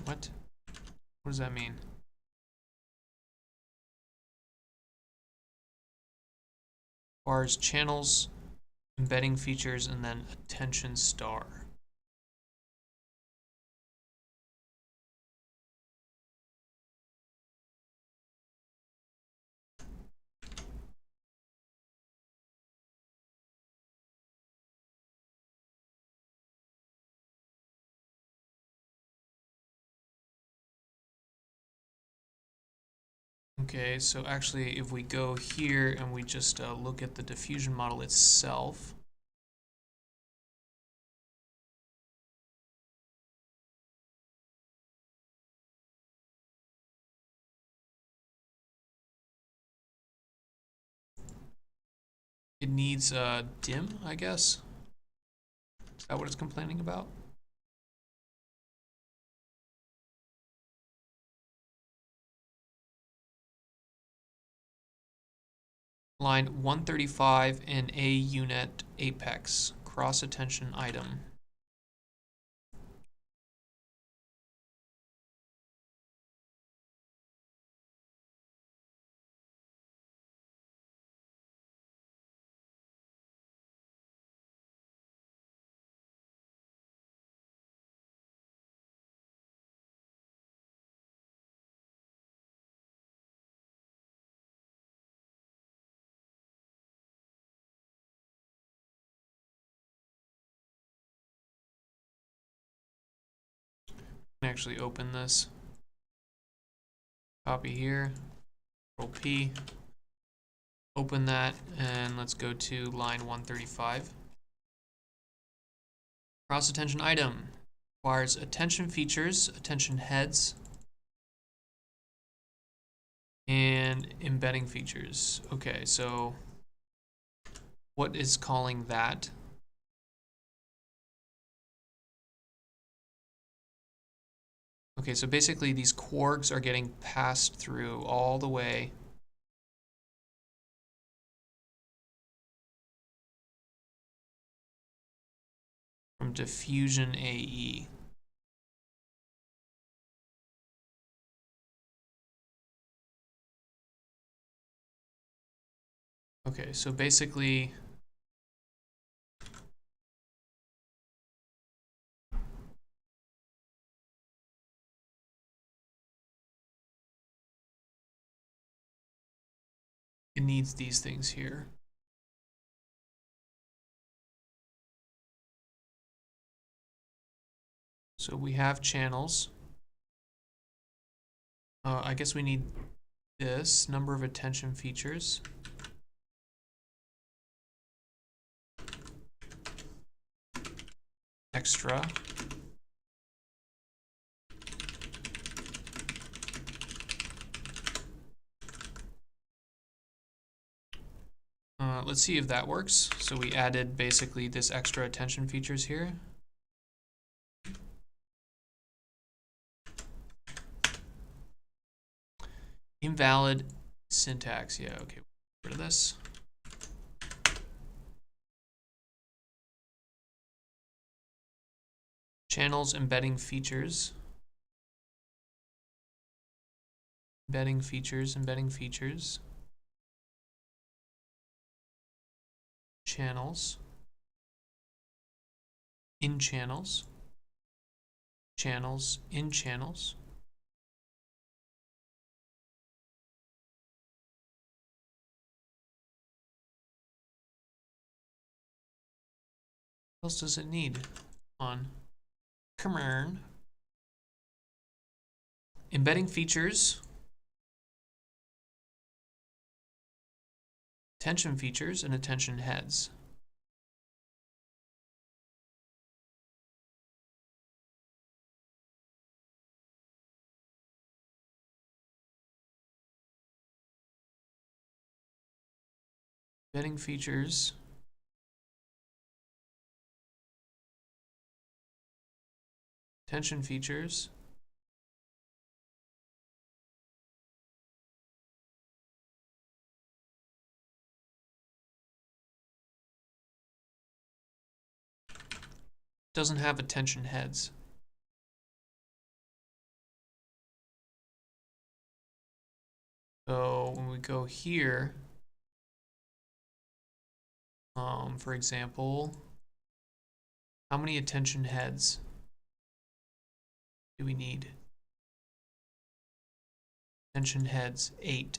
What? What does that mean? Requires channels embedding features and then attention star. Okay, so actually if we go here and we just look at the diffusion model itself, it needs dim, I guess. Is that what it's complaining about? Line 135 in a unit apex, cross attention item. Actually open this. Copy here. Control P. Open that, and let's go to line 135. Cross attention item requires attention features, attention heads, and embedding features. Okay, so what is calling that? Okay, so basically these quarks are getting passed through all the way from diffusion AE. Okay, so basically it needs these things here. So we have channels. I guess we need this number of attention features. extra. Let's see if that works. So we added basically this extra attention features here. Invalid syntax. Yeah, okay. Get rid of this. Channels embedding features. Embedding features, embedding features. Channels. In channels. Channels in channels. What else does it need? On. Come on. Embedding features. Attention features and attention heads. Embedding features. Attention features. Doesn't have attention heads. So when we go here, for example, how many attention heads do we need? Attention heads, 8.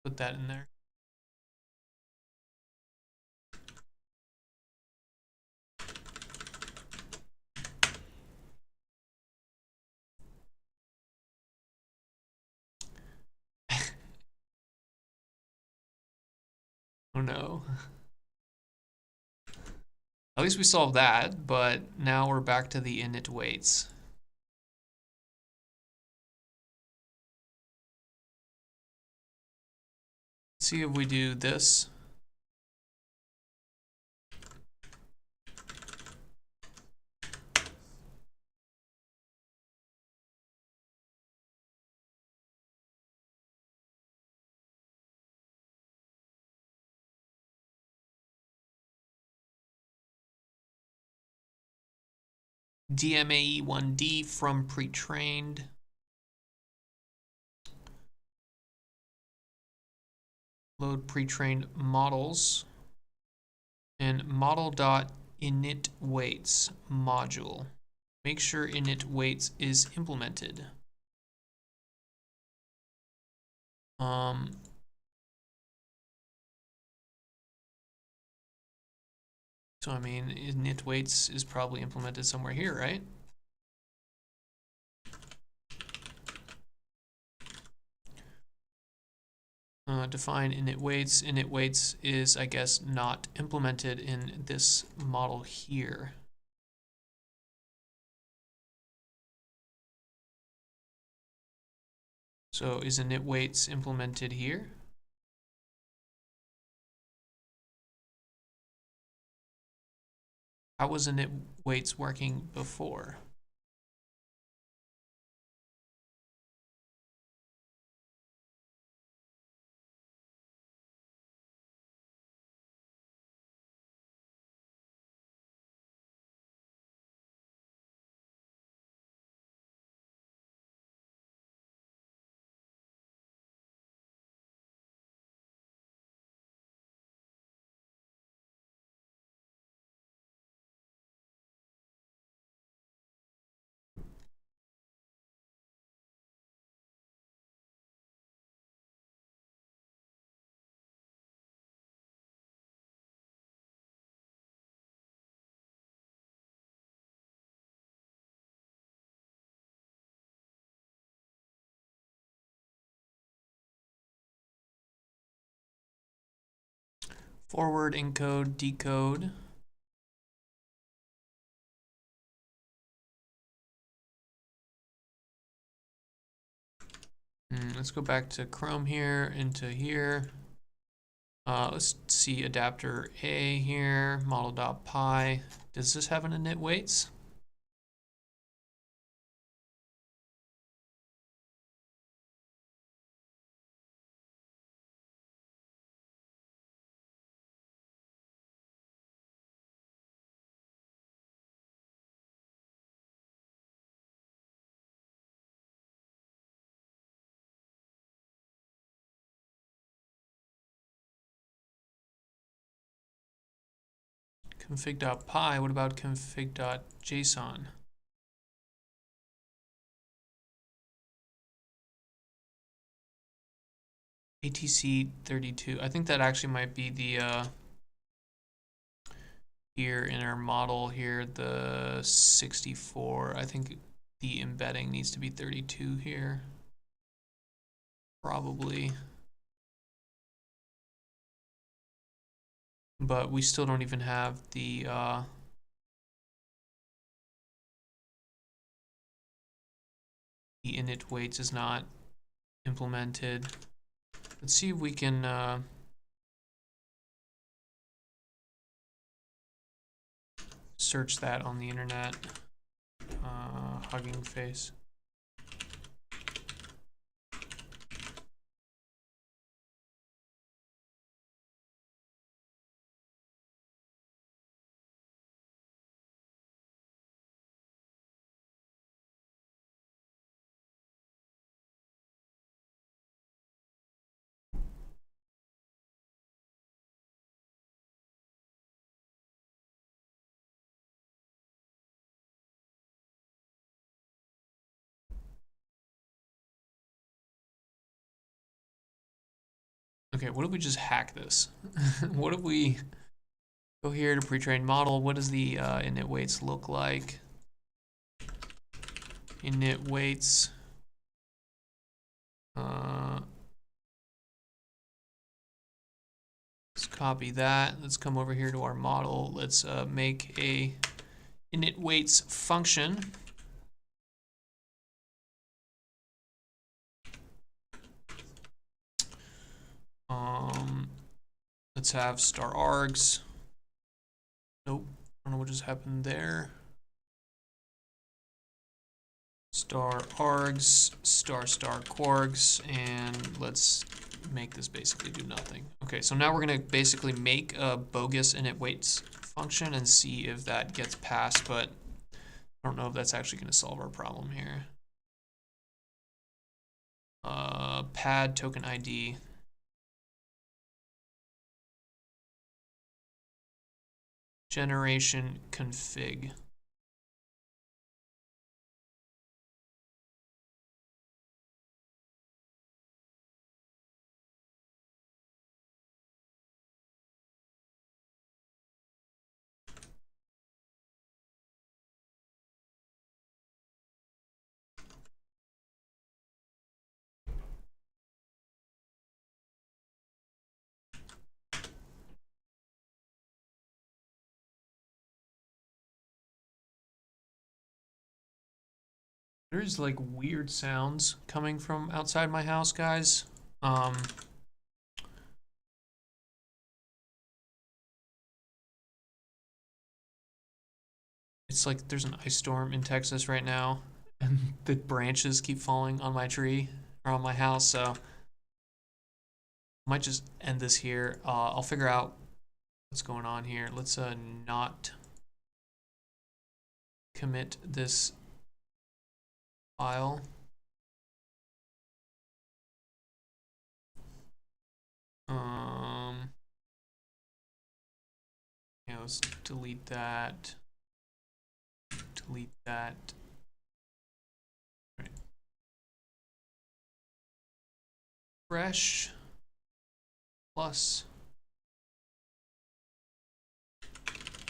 Put that in there. Oh no. At least we solved that, but now we're back to the init weights. Let's see if we do this. DMAE1D from pre-trained. Load pre-trained models. And model.initWeights module. Make sure initWeights is implemented. So I mean, initWeights is probably implemented somewhere here, right? Define initWeights. InitWeights is, I guess, not implemented in this model here. So is initWeights implemented here? How was initWeights working before? Forward, encode, decode. Let's go back to Chrome here, into here. Let's see adapter A here, model.py. Does this have an init weights? Config.py, what about config.json? ATC32, I think that actually might be the, here in our model here, the 64, I think the embedding needs to be 32 here. Probably. But we still don't even have the init weights is not implemented. Let's see if we can search that on the internet. Hugging Face. Okay, what if we just hack this? What if we go here to pre-trained model? What does the init weights look like? Init weights. Let's copy that. Let's come over here to our model. Let's make a init weights function. Let's have star args. Nope, I don't know what just happened there. Star args, star quargs, and let's make this basically do nothing. Okay, so now we're gonna basically make a bogus init weights function and see if that gets passed, but I don't know if that's actually gonna solve our problem here. Pad token ID. Generation config. There's like weird sounds coming from outside my house, guys. It's like there's an ice storm in Texas right now, and the branches keep falling on my tree or on my house, so I might just end this here. I'll figure out what's going on here. Let's not commit this file. Yeah, let's delete that. Delete that. Right. Fresh plus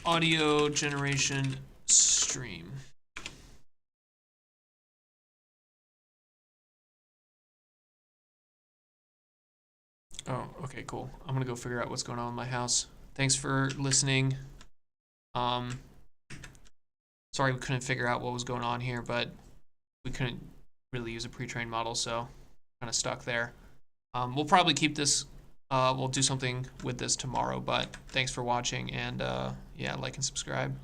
audio generation stream. Oh, okay, cool. I'm gonna go figure out what's going on in my house. Thanks for listening. Sorry we couldn't figure out what was going on here, but we couldn't really use a pre-trained model, so kind of stuck there. We'll probably keep this. We'll do something with this tomorrow, but thanks for watching, and yeah, like and subscribe.